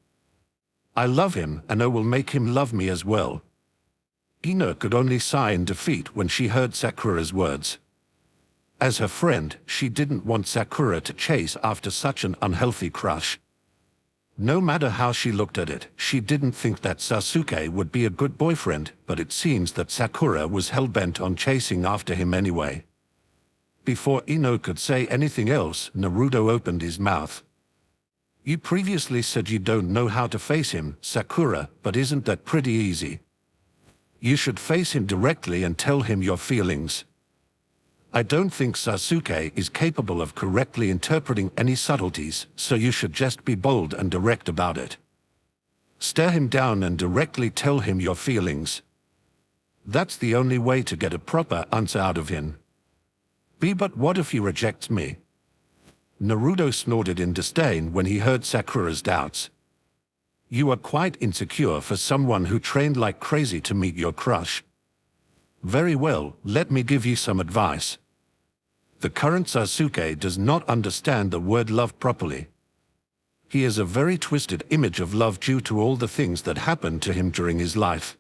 I love him, and I will make him love me as well. Ino could only sigh in defeat when she heard Sakura's words. As her friend, she didn't want Sakura to chase after such an unhealthy crush. No matter how she looked at it, she didn't think that Sasuke would be a good boyfriend, but it seems that Sakura was hell-bent on chasing after him anyway. Before Ino could say anything else, Naruto opened his mouth. You previously said you don't know how to face him, Sakura, but isn't that pretty easy? You should face him directly and tell him your feelings. I don't think Sasuke is capable of correctly interpreting any subtleties, so you should just be bold and direct about it. Stare him down and directly tell him your feelings. That's the only way to get a proper answer out of him. But what if he rejects me? Naruto snorted in disdain when he heard Sakura's doubts. You are quite insecure for someone who trained like crazy to meet your crush. Very well, let me give you some advice. The current Sasuke does not understand the word love properly. He has a very twisted image of love due to all the things that happened to him during his life.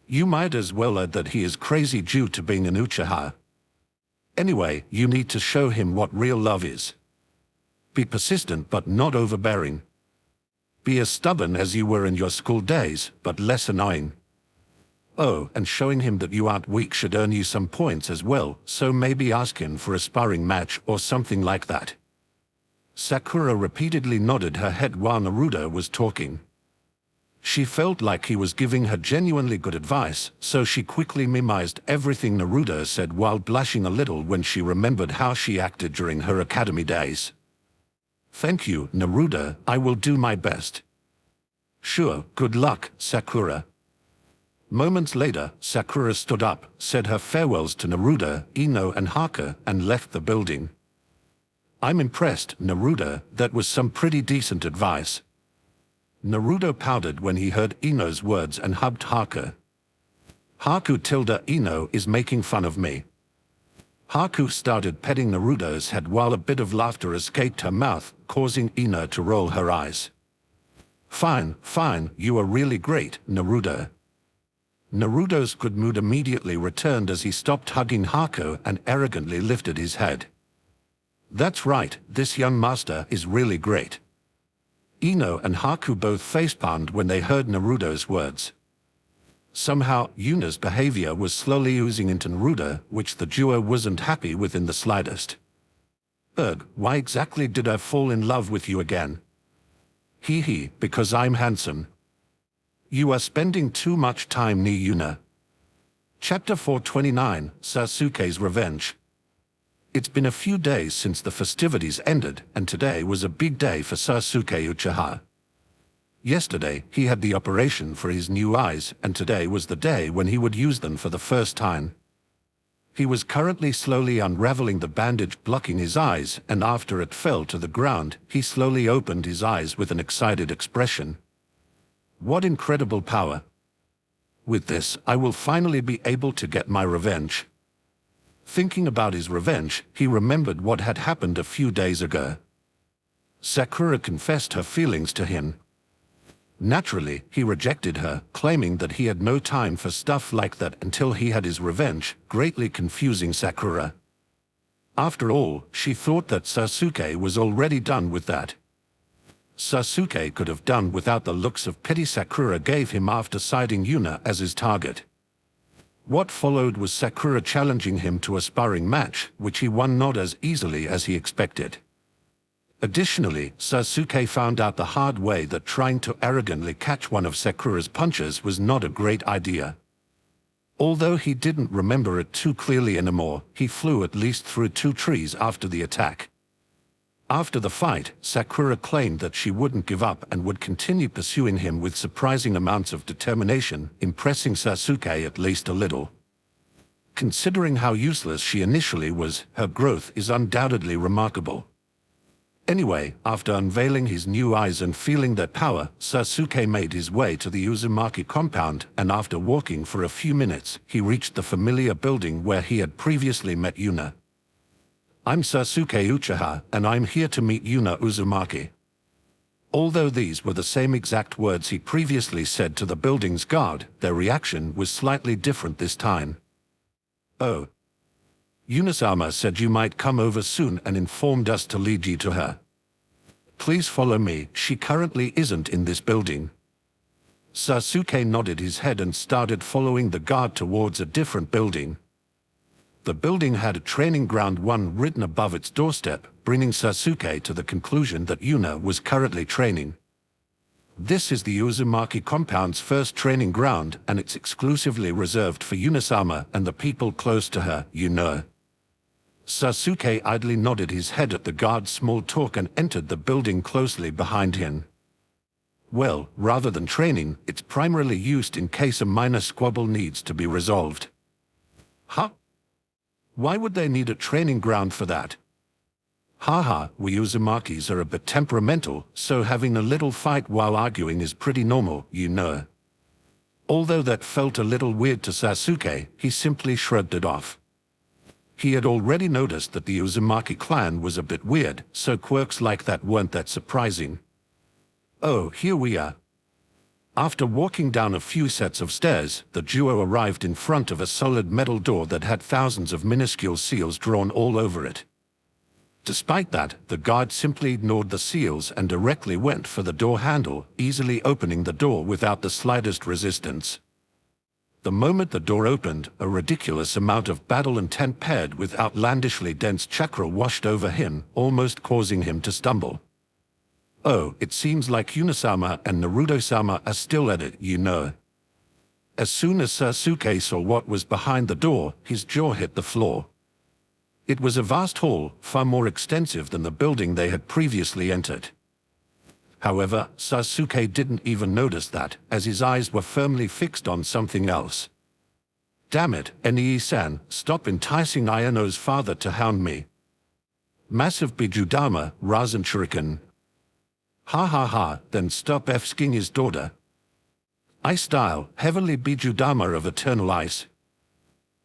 You might as well add that he is crazy due to being an Uchiha. Anyway, you need to show him what real love is. Be persistent but not overbearing. Be as stubborn as you were in your school days, but less annoying. Oh, and showing him that you aren't weak should earn you some points as well, so maybe ask him for a sparring match or something like that. Sakura repeatedly nodded her head while Naruto was talking. She felt like he was giving her genuinely good advice, so she quickly memorized everything Naruto said while blushing a little when she remembered how she acted during her academy days. Thank you, Naruto, I will do my best. Sure, good luck, Sakura. Moments later, Sakura stood up, said her farewells to Naruto, Ino and Haku, and left the building. I'm impressed, Naruto, that was some pretty decent advice. Naruto pouted when he heard Ino's words and hugged Haku. Haku tilde Ino is making fun of me. Haku started petting Naruto's head while a bit of laughter escaped her mouth, causing Ino to roll her eyes. Fine, fine, you are really great, Naruto. Naruto's good mood immediately returned as he stopped hugging Haku and arrogantly lifted his head. That's right, this young master is really great. Ino and Haku both facepalmed when they heard Naruto's words. Somehow, Yuna's behavior was slowly oozing into Naruto, which the duo wasn't happy with in the slightest. Ugh, why exactly did I fall in love with you again? Hee, because I'm handsome. You are spending too much time near Yuna. Chapter 429, Sasuke's Revenge. It's been a few days since the festivities ended, and today was a big day for Sasuke Uchiha. Yesterday, he had the operation for his new eyes, and today was the day when he would use them for the first time. He was currently slowly unraveling the bandage blocking his eyes, and after it fell to the ground, he slowly opened his eyes with an excited expression. What incredible power! With this, I will finally be able to get my revenge. Thinking about his revenge, he remembered what had happened a few days ago. Sakura confessed her feelings to him. Naturally, he rejected her, claiming that he had no time for stuff like that until he had his revenge, greatly confusing Sakura. After all, she thought that Sasuke was already done with that. Sasuke could have done without the looks of pity Sakura gave him after citing Yuna as his target. What followed was Sakura challenging him to a sparring match, which he won not as easily as he expected. Additionally, Sasuke found out the hard way that trying to arrogantly catch one of Sakura's punches was not a great idea. Although he didn't remember it too clearly anymore, he flew at least through 2 trees after the attack. After the fight, Sakura claimed that she wouldn't give up and would continue pursuing him with surprising amounts of determination, impressing Sasuke at least a little. Considering how useless she initially was, her growth is undoubtedly remarkable. Anyway, after unveiling his new eyes and feeling their power, Sasuke made his way to the Uzumaki compound, and after walking for a few minutes, he reached the familiar building where he had previously met Yuna. I'm Sasuke Uchiha, and I'm here to meet Yuna Uzumaki. Although these were the same exact words he previously said to the building's guard, their reaction was slightly different this time. Oh. Yuna-sama said you might come over soon and informed us to lead you to her. Please follow me, she currently isn't in this building. Sasuke nodded his head and started following the guard towards a different building. The building had a training ground 1 written above its doorstep, bringing Sasuke to the conclusion that Yuna was currently training. This is the Uzumaki compound's first training ground, and it's exclusively reserved for Yuna-sama and the people close to her, you know. Sasuke idly nodded his head at the guard's small talk and entered the building closely behind him. Well, rather than training, it's primarily used in case a minor squabble needs to be resolved. Huh? Why would they need a training ground for that? Haha, we Uzumakis are a bit temperamental, so having a little fight while arguing is pretty normal, you know. Although that felt a little weird to Sasuke, he simply shrugged it off. He had already noticed that the Uzumaki clan was a bit weird, so quirks like that weren't that surprising. Oh, here we are. After walking down a few sets of stairs, the duo arrived in front of a solid metal door that had thousands of minuscule seals drawn all over it. Despite that, the guard simply ignored the seals and directly went for the door handle, easily opening the door without the slightest resistance. The moment the door opened, a ridiculous amount of battle intent paired with outlandishly dense chakra washed over him, almost causing him to stumble. Oh, it seems like Yuna-sama and Naruto-sama are still at it, you know. As soon as Sasuke saw what was behind the door, his jaw hit the floor. It was a vast hall, far more extensive than the building they had previously entered. However, Sasuke didn't even notice that, as his eyes were firmly fixed on something else. Damn it, Nii-san, stop enticing Ayano's father to hound me. Massive Bijudama, Rasen Shuriken. Ha ha ha, then stop F-sking his daughter. Ice style, heavenly Bijudama of eternal ice.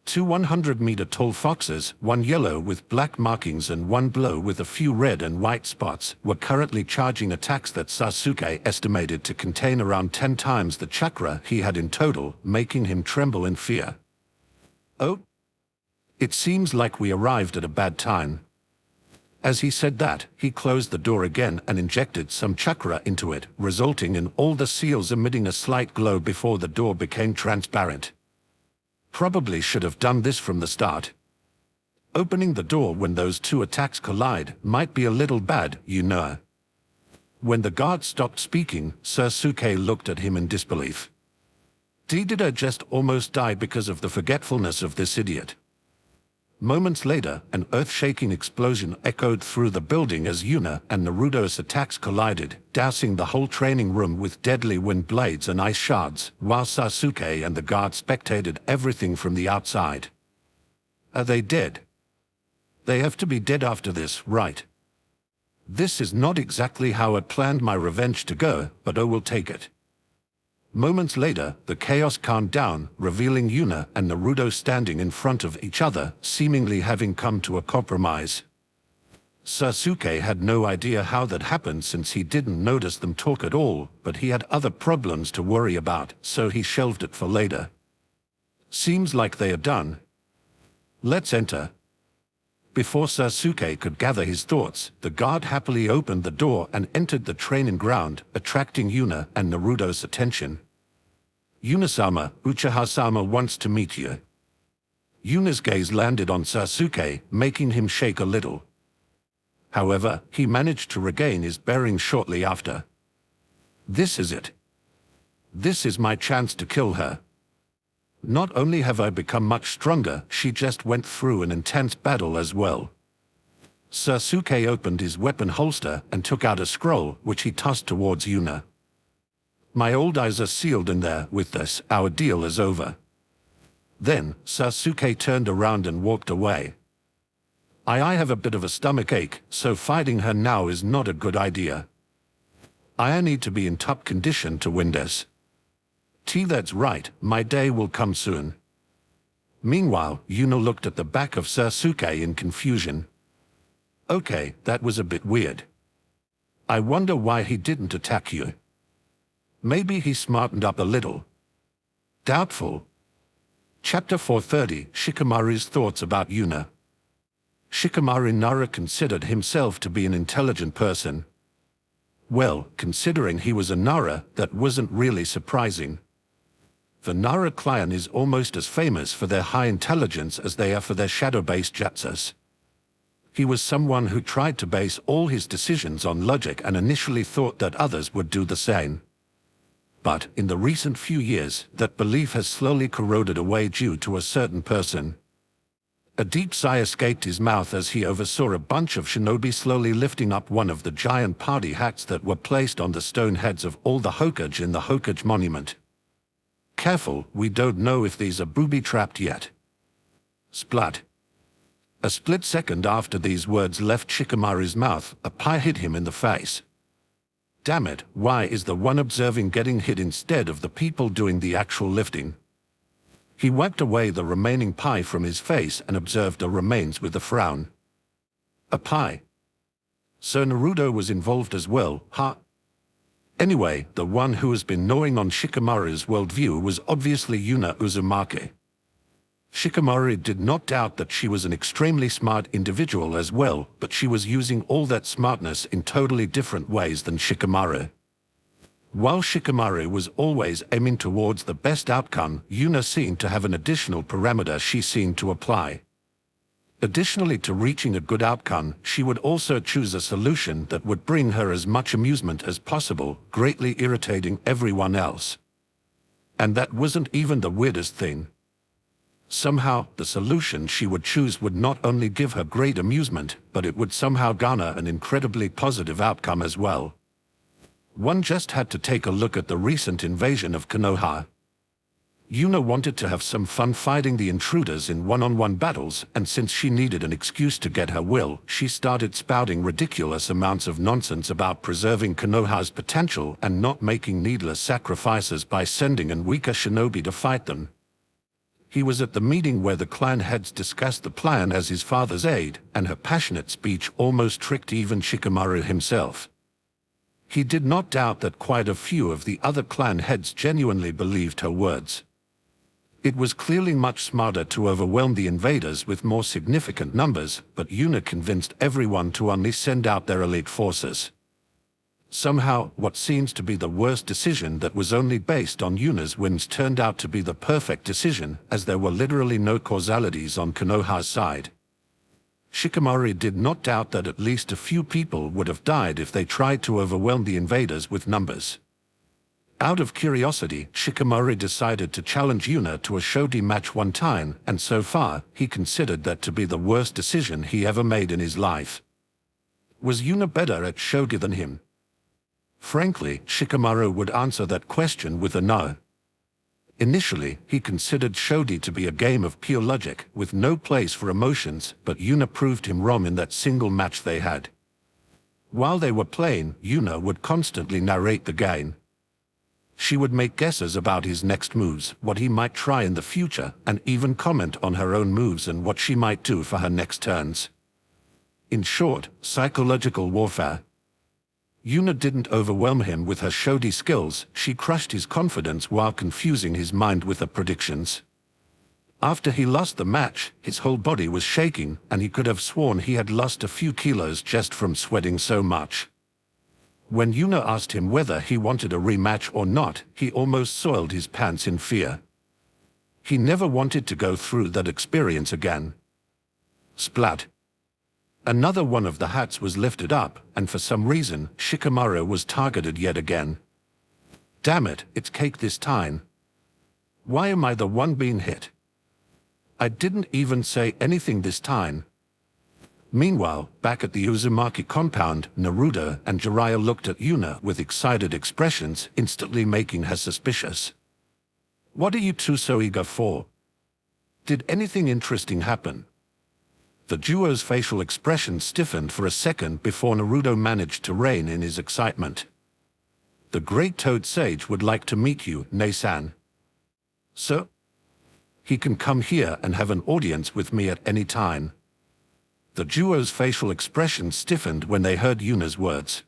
2 100-meter tall foxes, one yellow with black markings and one blue with a few red and white spots, were currently charging attacks that Sasuke estimated to contain around 10 times the chakra he had in total, making him tremble in fear. Oh? It seems like we arrived at a bad time. As he said that, he closed the door again and injected some chakra into it, resulting in all the seals emitting a slight glow before the door became transparent. Probably should have done this from the start. Opening the door when those two attacks collide might be a little bad, you know. When the guard stopped speaking, Sasuke looked at him in disbelief. Did I just almost die because of the forgetfulness of this idiot? Moments later, an earth-shaking explosion echoed through the building as Yuna and Naruto's attacks collided, dousing the whole training room with deadly wind blades and ice shards, while Sasuke and the guard spectated everything from the outside. Are they dead? They have to be dead after this, right? This is not exactly how I planned my revenge to go, but I will take it. Moments later, the chaos calmed down, revealing Yuna and Naruto standing in front of each other, seemingly having come to a compromise. Sasuke had no idea how that happened since he didn't notice them talk at all, but he had other problems to worry about, so he shelved it for later. Seems like they are done. Let's enter. Before Sasuke could gather his thoughts, the guard happily opened the door and entered the training ground, attracting Yuna and Naruto's attention. Yuna-sama, Uchiha-sama wants to meet you. Yuna's gaze landed on Sasuke, making him shake a little. However, he managed to regain his bearings shortly after. This is it. This is my chance to kill her. Not only have I become much stronger, she just went through an intense battle as well. Sasuke opened his weapon holster and took out a scroll, which he tossed towards Yuna. My old eyes are sealed in there. With this, our deal is over. Then, Sasuke turned around and walked away. I have a bit of a stomachache, so fighting her now is not a good idea. I need to be in top condition to win this. That's right, my day will come soon. Meanwhile, Yuna looked at the back of Sasuke in confusion. Okay, that was a bit weird. I wonder why he didn't attack you. Maybe he smartened up a little. Doubtful. Chapter 430, Shikamaru's thoughts about Yuna. Shikamaru Nara considered himself to be an intelligent person. Well, considering he was a Nara, that wasn't really surprising. The Nara clan is almost as famous for their high intelligence as they are for their shadow-based jutsus. He was someone who tried to base all his decisions on logic and initially thought that others would do the same. But in the recent few years, that belief has slowly corroded away due to a certain person. A deep sigh escaped his mouth as he oversaw a bunch of shinobi slowly lifting up one of the giant party hats that were placed on the stone heads of all the Hokage in the Hokage monument. Careful, we don't know if these are booby-trapped yet. Splat. A split second after these words left Shikamaru's mouth, a pie hit him in the face. Damn it, why is the one observing getting hit instead of the people doing the actual lifting? He wiped away the remaining pie from his face and observed the remains with a frown. A pie. So Naruto was involved as well, huh? Anyway, the one who has been gnawing on Shikamaru's worldview was obviously Yuna Uzumaki. Shikamaru did not doubt that she was an extremely smart individual as well, but she was using all that smartness in totally different ways than Shikamaru. While Shikamaru was always aiming towards the best outcome, Yuna seemed to have an additional parameter she seemed to apply. Additionally to reaching a good outcome, she would also choose a solution that would bring her as much amusement as possible, greatly irritating everyone else. And that wasn't even the weirdest thing. Somehow, the solution she would choose would not only give her great amusement, but it would somehow garner an incredibly positive outcome as well. One just had to take a look at the recent invasion of Konoha. Yuna wanted to have some fun fighting the intruders in one-on-one battles, and since she needed an excuse to get her will, she started spouting ridiculous amounts of nonsense about preserving Konoha's potential and not making needless sacrifices by sending a weaker shinobi to fight them. He was at the meeting where the clan heads discussed the plan as his father's aide, and her passionate speech almost tricked even Shikamaru himself. He did not doubt that quite a few of the other clan heads genuinely believed her words. It was clearly much smarter to overwhelm the invaders with more significant numbers, but Yuna convinced everyone to only send out their elite forces. Somehow, what seems to be the worst decision that was only based on Yuna's wins turned out to be the perfect decision, as there were literally no causalities on Konoha's side. Shikamaru did not doubt that at least a few people would have died if they tried to overwhelm the invaders with numbers. Out of curiosity, Shikamaru decided to challenge Yuna to a shogi match one time, and so far, he considered that to be the worst decision he ever made in his life. Was Yuna better at shogi than him? Frankly, Shikamaru would answer that question with a no. Initially, he considered shogi to be a game of pure logic, with no place for emotions, but Yuna proved him wrong in that single match they had. While they were playing, Yuna would constantly narrate the game. She would make guesses about his next moves, what he might try in the future, and even comment on her own moves and what she might do for her next turns. In short, psychological warfare. Yuna didn't overwhelm him with her shogi skills, she crushed his confidence while confusing his mind with her predictions. After he lost the match, his whole body was shaking, and he could have sworn he had lost a few kilos just from sweating so much. When Yuna asked him whether he wanted a rematch or not, he almost soiled his pants in fear. He never wanted to go through that experience again. Splat. Another one of the hats was lifted up, and for some reason, Shikamaru was targeted yet again. Damn it, it's cake this time. Why am I the one being hit? I didn't even say anything this time. Meanwhile, back at the Uzumaki compound, Naruto and Jiraiya looked at Yuna with excited expressions, instantly making her suspicious. What are you two so eager for? Did anything interesting happen? The duo's facial expression stiffened for a second before Naruto managed to rein in his excitement. The Great Toad Sage would like to meet you, Nei-san. So? He can come here and have an audience with me at any time. The duo's facial expression stiffened when they heard Yuna's words.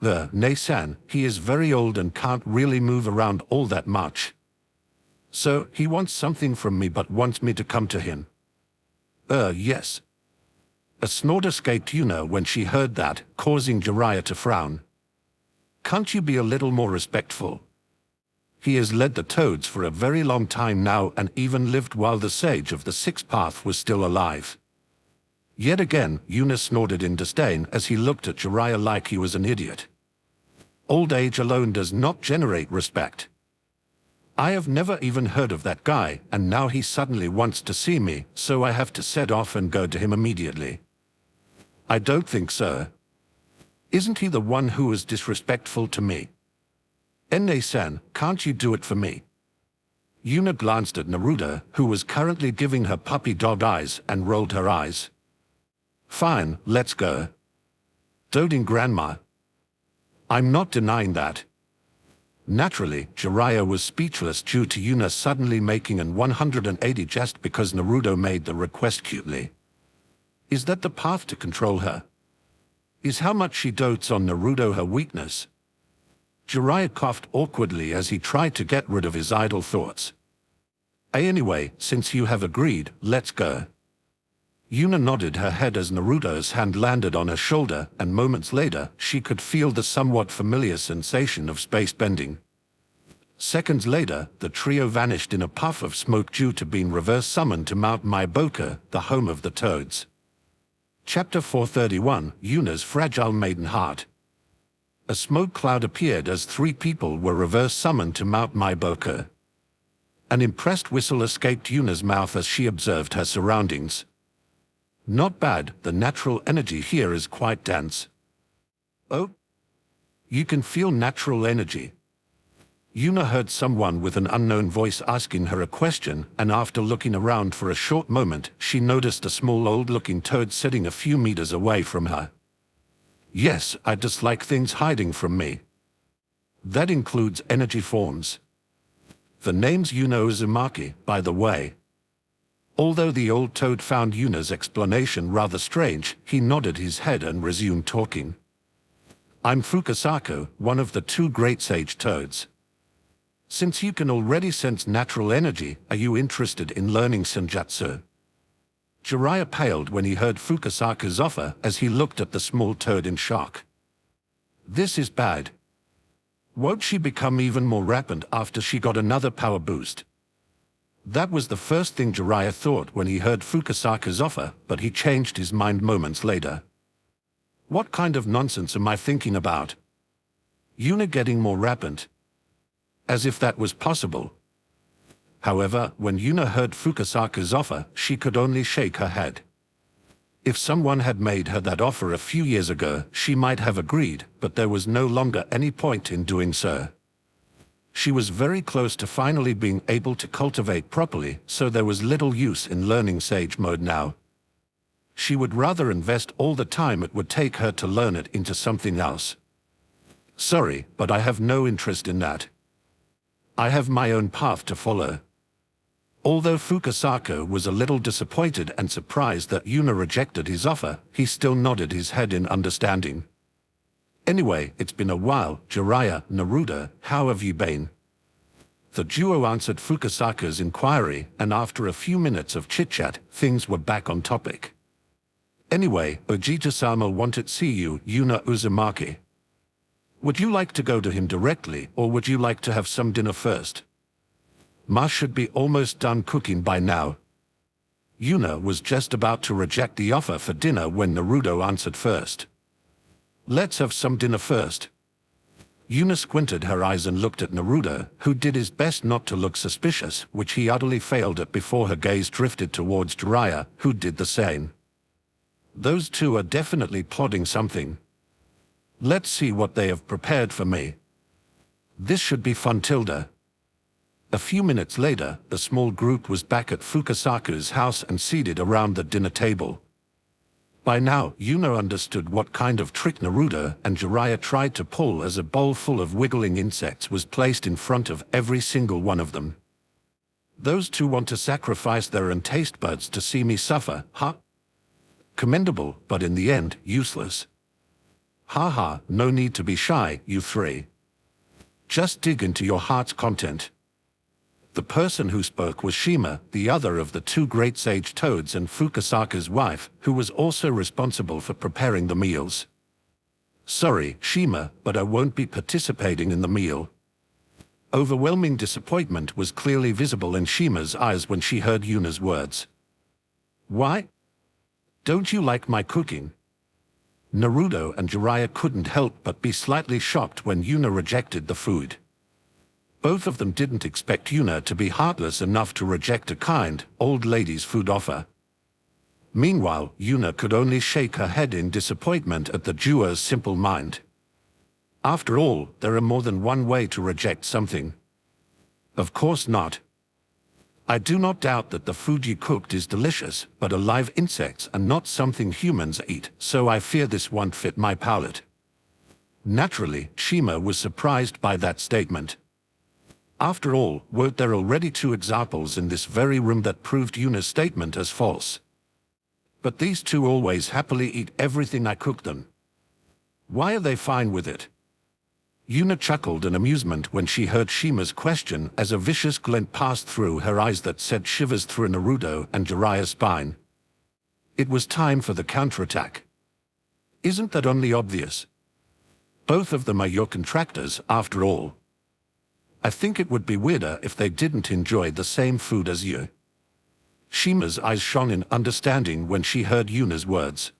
Nei-san, he is very old and can't really move around all that much. So, he wants something from me but wants me to come to him. Yes. A snort escaped Yuna when she heard that, causing Jiraiya to frown. Can't you be a little more respectful? He has led the Toads for a very long time now and even lived while the Sage of the Sixth Path was still alive. Yet again, Yuna snorted in disdain as he looked at Jiraiya like he was an idiot. Old age alone does not generate respect. I have never even heard of that guy, and now he suddenly wants to see me, so I have to set off and go to him immediately. I don't think so. Isn't he the one who was disrespectful to me? Nei-san, can't you do it for me? Yuna glanced at Naruto, who was currently giving her puppy dog eyes, and rolled her eyes. Fine, let's go. Doting grandma. I'm not denying that. Naturally, Jiraiya was speechless due to Yuna suddenly making an 180 just because Naruto made the request cutely. Is that the path to control her? Is how much she dotes on Naruto her weakness? Jiraiya coughed awkwardly as he tried to get rid of his idle thoughts. Anyway, since you have agreed, let's go. Yuna nodded her head as Naruto's hand landed on her shoulder, and moments later, she could feel the somewhat familiar sensation of space bending. Seconds later, the trio vanished in a puff of smoke due to being reverse summoned to Mount Maiboka, the home of the Toads. Chapter 431, Yuna's Fragile Maiden Heart. A smoke cloud appeared as three people were reverse summoned to Mount Maiboka. An impressed whistle escaped Yuna's mouth as she observed her surroundings. Not bad, the natural energy here is quite dense. Oh? You can feel natural energy. Yuna heard someone with an unknown voice asking her a question, and after looking around for a short moment, she noticed a small old-looking toad sitting a few meters away from her. Yes, I dislike things hiding from me. That includes energy forms. The name's Yuna Uzumaki, by the way. Although the old toad found Yuna's explanation rather strange, he nodded his head and resumed talking. I'm Fukasaku, one of the two great sage toads. Since you can already sense natural energy, are you interested in learning senjutsu? Jiraiya paled when he heard Fukasaku's offer as he looked at the small toad in shock. This is bad. Won't she become even more rapid after she got another power boost? That was the first thing Jiraiya thought when he heard Fukasaku's offer, but he changed his mind moments later. What kind of nonsense am I thinking about? Yuna getting more rapid? As if that was possible. However, when Yuna heard Fukasaku's offer, she could only shake her head. If someone had made her that offer a few years ago, she might have agreed, but there was no longer any point in doing so. She was very close to finally being able to cultivate properly, so there was little use in learning Sage Mode now. She would rather invest all the time it would take her to learn it into something else. Sorry, but I have no interest in that. I have my own path to follow. Although Fukasaku was a little disappointed and surprised that Yuna rejected his offer, he still nodded his head in understanding. Anyway, it's been a while, Jiraiya, Naruto, how have you been? The duo answered Fukasaku's inquiry, and after a few minutes of chit-chat, things were back on topic. Anyway, Ojita-sama wanted to see you, Yuna Uzumaki. Would you like to go to him directly, or would you like to have some dinner first? Ma should be almost done cooking by now. Yuna was just about to reject the offer for dinner when Naruto answered first. Let's have some dinner first. Yuna squinted her eyes and looked at Naruto, who did his best not to look suspicious, which he utterly failed at before her gaze drifted towards Jiraiya, who did the same. Those two are definitely plotting something. Let's see what they have prepared for me. This should be fun, Tilda. A few minutes later, the small group was back at Fukasaku's house and seated around the dinner table. By now, Yuna understood what kind of trick Naruto and Jiraiya tried to pull as a bowl full of wiggling insects was placed in front of every single one of them. Those two want to sacrifice their own taste buds to see me suffer, huh? Commendable, but in the end, useless. Haha, no need to be shy, you three. Just dig into your heart's content. The person who spoke was Shima, the other of the two great sage toads and Fukasaku's wife, who was also responsible for preparing the meals. Sorry, Shima, but I won't be participating in the meal. Overwhelming disappointment was clearly visible in Shima's eyes when she heard Yuna's words. Why? Don't you like my cooking? Naruto and Jiraiya couldn't help but be slightly shocked when Yuna rejected the food. Both of them didn't expect Yuna to be heartless enough to reject a kind, old lady's food offer. Meanwhile, Yuna could only shake her head in disappointment at the duo's simple mind. After all, there are more than one way to reject something. Of course not. I do not doubt that the food you cooked is delicious, but alive insects are not something humans eat, so I fear this won't fit my palate. Naturally, Shima was surprised by that statement. After all, weren't there already two examples in this very room that proved Yuna's statement as false? But these two always happily eat everything I cook them. Why are they fine with it? Yuna chuckled in amusement when she heard Shima's question as a vicious glint passed through her eyes that sent shivers through Naruto and Jiraiya's spine. It was time for the counterattack. Isn't that only obvious? Both of them are your contractors, after all. I think it would be weirder if they didn't enjoy the same food as you. Shima's eyes shone in understanding when she heard Yuna's words.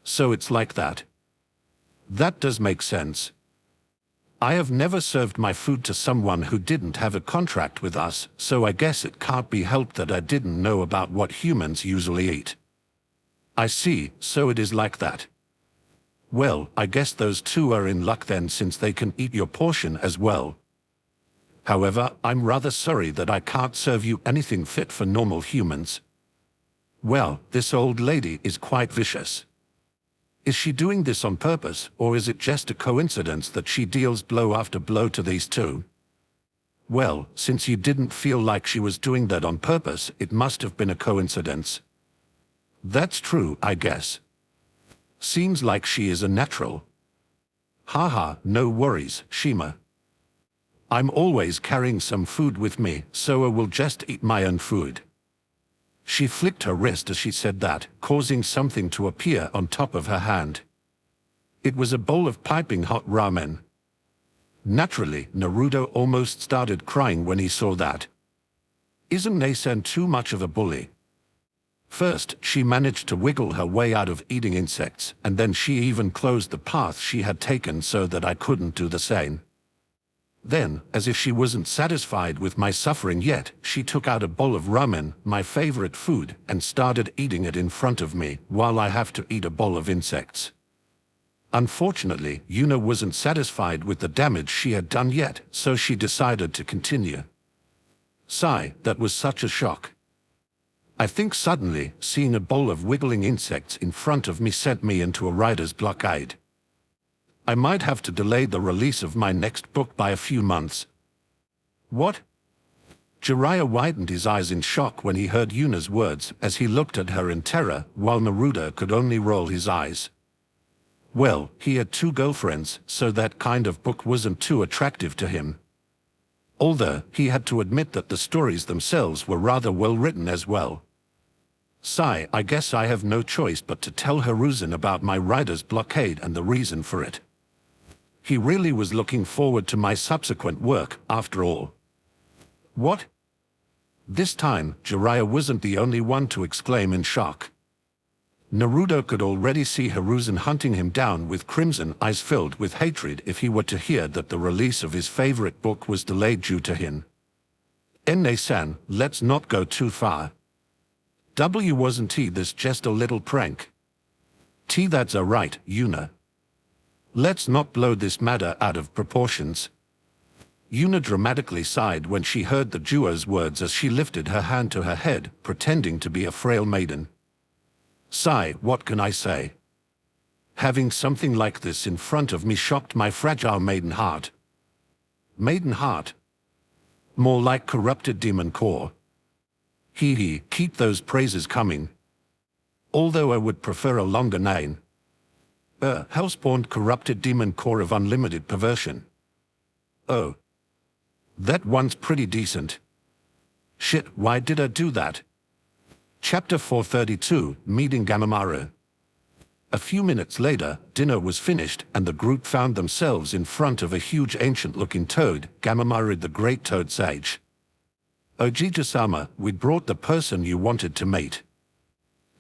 So it's like that. That does make sense. I have never served my food to someone who didn't have a contract with us, so I guess it can't be helped that I didn't know about what humans usually eat. I see, so it is like that. Well, I guess those two are in luck then, since they can eat your portion as well. However, I'm rather sorry that I can't serve you anything fit for normal humans. Well, this old lady is quite vicious. Is she doing this on purpose, or is it just a coincidence that she deals blow after blow to these two? Well, since you didn't feel like she was doing that on purpose, it must have been a coincidence. That's true, I guess. Seems like she is a natural. Haha, no worries, Shima. I'm always carrying some food with me, so I will just eat my own food. She flicked her wrist as she said that, causing something to appear on top of her hand. It was a bowl of piping hot ramen. Naturally, Naruto almost started crying when he saw that. Isn't Nasen too much of a bully? First, she managed to wiggle her way out of eating insects, and then she even closed the path she had taken so that I couldn't do the same. Then, as if she wasn't satisfied with my suffering yet, she took out a bowl of ramen, my favorite food, and started eating it in front of me, while I have to eat a bowl of insects. Unfortunately, Yuna wasn't satisfied with the damage she had done yet, so she decided to continue. Sigh, that was such a shock. I think suddenly, seeing a bowl of wiggling insects in front of me sent me into a writer's blockade. I might have to delay the release of my next book by a few months. What? Jiraiya widened his eyes in shock when he heard Yuna's words as he looked at her in terror, while Naruto could only roll his eyes. Well, he had two girlfriends, so that kind of book wasn't too attractive to him. Although, he had to admit that the stories themselves were rather well written as well. Sigh, I guess I have no choice but to tell Hiruzen about my writer's blockade and the reason for it. He really was looking forward to my subsequent work, after all. What? This time, Jiraiya wasn't the only one to exclaim in shock. Naruto could already see Hiruzen hunting him down with crimson eyes filled with hatred if he were to hear that the release of his favorite book was delayed due to him. Enne-san, let's not go too far. Wasn't this just a little prank? That's alright, Yuna. Let's not blow this matter out of proportions. Yuna dramatically sighed when she heard the duo's words as she lifted her hand to her head, pretending to be a frail maiden. Sigh, what can I say? Having something like this in front of me shocked my fragile maiden heart. Maiden heart? More like corrupted demon core. Hee, keep those praises coming. Although I would prefer a longer name. Hellspawned corrupted demon core of unlimited perversion. Oh. That one's pretty decent. Shit, why did I do that? Chapter 432, Meeting Gamamaru. A few minutes later, dinner was finished and the group found themselves in front of a huge ancient-looking toad, Gamamaru the Great Toad Sage. Ojiji-sama, we brought the person you wanted to meet.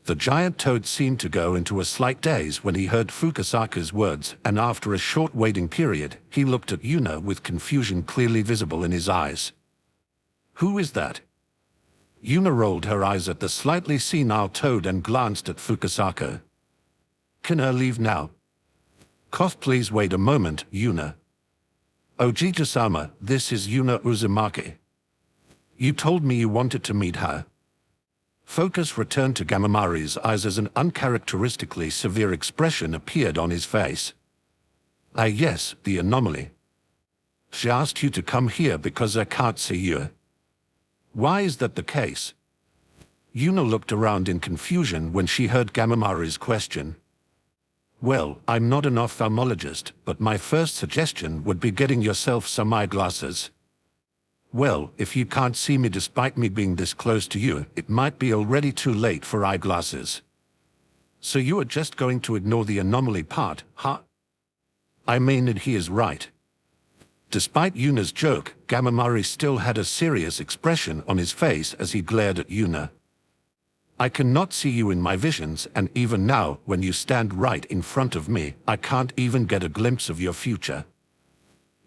The giant toad seemed to go into a slight daze when he heard Fukasaka's words, and after a short waiting period, he looked at Yuna with confusion clearly visible in his eyes. Who is that? Yuna rolled her eyes at the slightly senile toad and glanced at Fukasaka. Can I leave now? Please wait a moment, Yuna. Ojiji-sama, this is Yuna Uzumaki. You told me you wanted to meet her. Focus returned to Gamamaru's eyes as an uncharacteristically severe expression appeared on his face. Yes, the anomaly. She asked you to come here because I can't see you. Why is that the case? Yuna looked around in confusion when she heard Gamamaru's question. Well, I'm not an ophthalmologist, but my first suggestion would be getting yourself some eyeglasses. Well, if you can't see me despite me being this close to you, it might be already too late for eyeglasses. So you are just going to ignore the anomaly part, huh? I mean that he is right. Despite Yuna's joke, Gamamaru still had a serious expression on his face as he glared at Yuna. I cannot see you in my visions, and even now, when you stand right in front of me, I can't even get a glimpse of your future.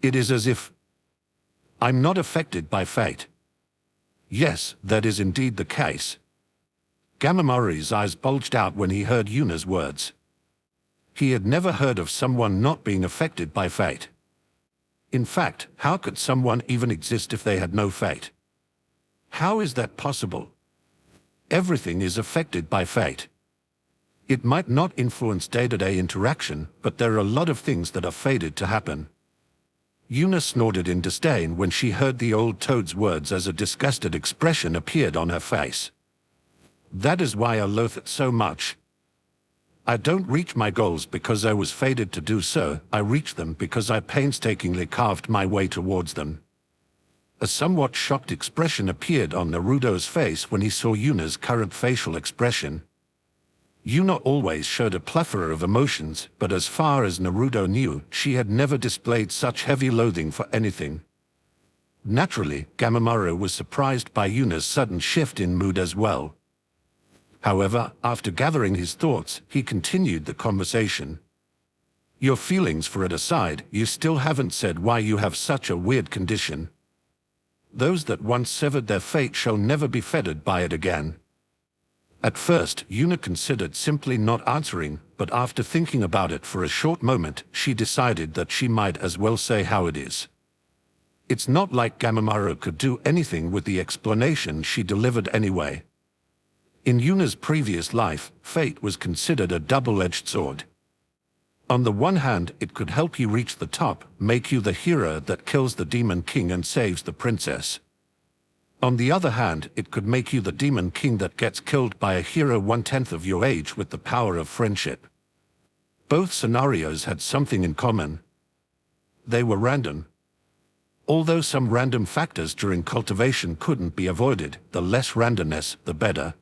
It is as if I'm not affected by fate. Yes, that is indeed the case. Gamamaru's eyes bulged out when he heard Yuna's words. He had never heard of someone not being affected by fate. In fact, how could someone even exist if they had no fate? How is that possible? Everything is affected by fate. It might not influence day-to-day interaction, but there are a lot of things that are fated to happen. Yuna snorted in disdain when she heard the old toad's words as a disgusted expression appeared on her face. That is why I loathe it so much. I don't reach my goals because I was fated to do so, I reach them because I painstakingly carved my way towards them. A somewhat shocked expression appeared on Naruto's face when he saw Yuna's current facial expression. Yuna always showed a plethora of emotions, but as far as Naruto knew, she had never displayed such heavy loathing for anything. Naturally, Gamamaru was surprised by Yuna's sudden shift in mood as well. However, after gathering his thoughts, he continued the conversation. Your feelings for it aside, you still haven't said why you have such a weird condition. Those that once severed their fate shall never be fettered by it again. At first, Yuna considered simply not answering, but after thinking about it for a short moment, she decided that she might as well say how it is. It's not like Gamamaru could do anything with the explanation she delivered anyway. In Yuna's previous life, fate was considered a double-edged sword. On the one hand, it could help you reach the top, make you the hero that kills the Demon King and saves the princess. On the other hand, it could make you the Demon King that gets killed by a hero 1/10 of your age with the power of friendship. Both scenarios had something in common. They were random. Although some random factors during cultivation couldn't be avoided, the less randomness, the better.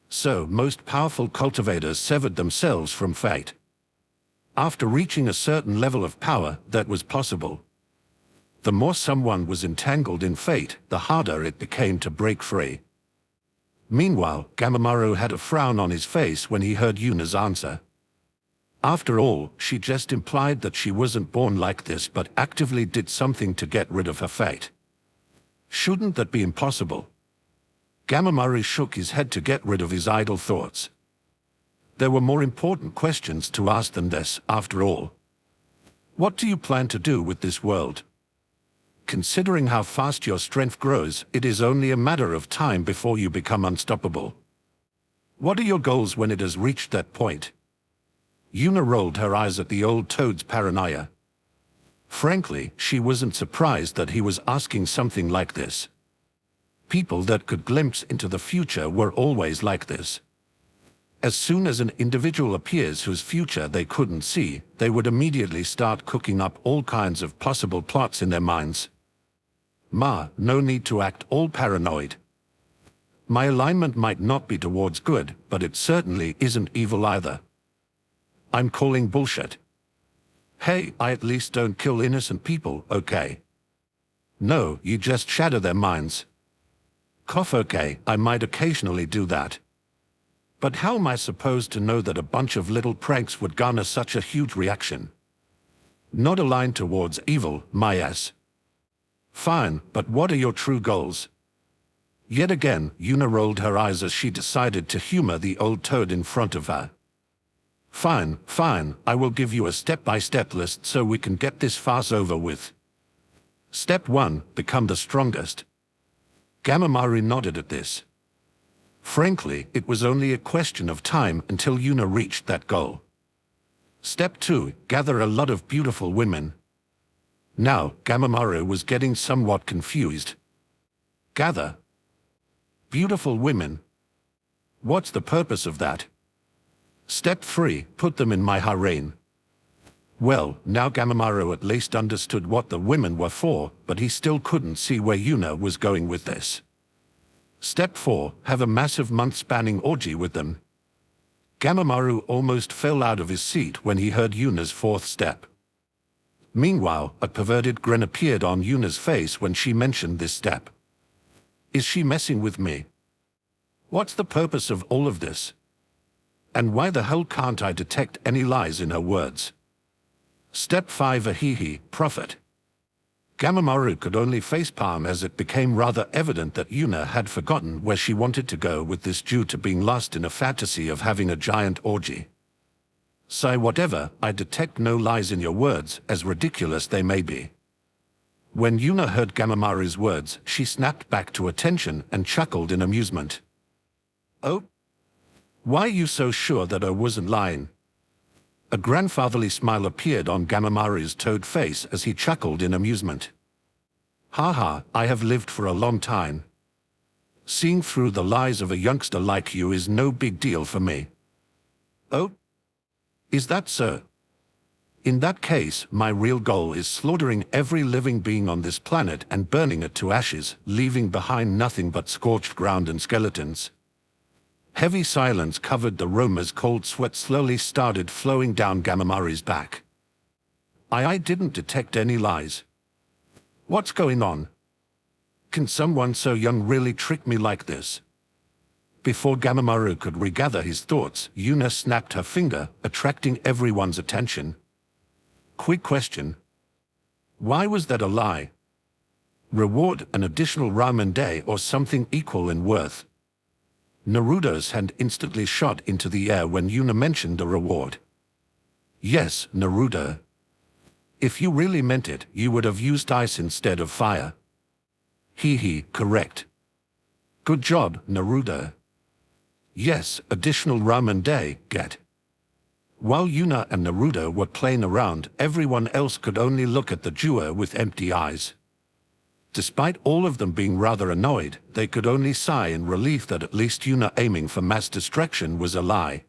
So, most powerful cultivators severed themselves from fate. After reaching a certain level of power, that was possible. The more someone was entangled in fate, the harder it became to break free. Meanwhile, Gamamaru had a frown on his face when he heard Yuna's answer. After all, she just implied that she wasn't born like this but actively did something to get rid of her fate. Shouldn't that be impossible? Gamamaru shook his head to get rid of his idle thoughts. There were more important questions to ask than this, after all. What do you plan to do with this world? Considering how fast your strength grows, it is only a matter of time before you become unstoppable. What are your goals when it has reached that point? Yuna rolled her eyes at the old toad's paranoia. Frankly, she wasn't surprised that he was asking something like this. People that could glimpse into the future were always like this. As soon as an individual appears whose future they couldn't see, they would immediately start cooking up all kinds of possible plots in their minds. No need to act all paranoid. My alignment might not be towards good, but it certainly isn't evil either. I'm calling bullshit. Hey, I at least don't kill innocent people, okay? No, you just shatter their minds. Cough, okay, I might occasionally do that. But how am I supposed to know that a bunch of little pranks would garner such a huge reaction? Not aligned towards evil, my ass. Fine, but what are your true goals? Yet again, Yuna rolled her eyes as she decided to humor the old toad in front of her. Fine, I will give you a step-by-step list so we can get this farce over with. Step 1, become the strongest. Gamamaru nodded at this. Frankly, it was only a question of time until Yuna reached that goal. Step 2, gather a lot of beautiful women. Now, Gamamaru was getting somewhat confused. Gather beautiful women? What's the purpose of that? Step 3, put them in my harem. Well, now Gamamaru at least understood what the women were for, but he still couldn't see where Yuna was going with this. Step 4, have a massive month-spanning orgy with them. Gamamaru almost fell out of his seat when he heard Yuna's fourth step. Meanwhile, a perverted grin appeared on Yuna's face when she mentioned this step. Is she messing with me? What's the purpose of all of this? And why the hell can't I detect any lies in her words? Step 5, ahihi, profit. Gamamaru could only facepalm as it became rather evident that Yuna had forgotten where she wanted to go with this due to being lost in a fantasy of having a giant orgy. Say whatever, I detect no lies in your words, as ridiculous they may be. When Yuna heard Gamamari's words, she snapped back to attention and chuckled in amusement. Oh? Why are you so sure that I wasn't lying? A grandfatherly smile appeared on Gamamari's toad face as he chuckled in amusement. Haha, I have lived for a long time. Seeing through the lies of a youngster like you is no big deal for me. Oh? Is that so? In that case, my real goal is slaughtering every living being on this planet and burning it to ashes, leaving behind nothing but scorched ground and skeletons. Heavy silence covered the room as cold sweat slowly started flowing down Gamamari's back. I didn't detect any lies. What's going on? Can someone so young really trick me like this? Before Gamamaru could regather his thoughts, Yuna snapped her finger, attracting everyone's attention. Quick question. Why was that a lie? Reward, an additional ramen day or something equal in worth. Naruto's hand instantly shot into the air when Yuna mentioned the reward. Yes, Naruto. If you really meant it, you would have used ice instead of fire. Hee, correct. Good job, Naruto. Yes, additional ramen day, get. While Yuna and Naruto were playing around, everyone else could only look at the duo with empty eyes. Despite all of them being rather annoyed, they could only sigh in relief that at least Yuna aiming for mass destruction was a lie.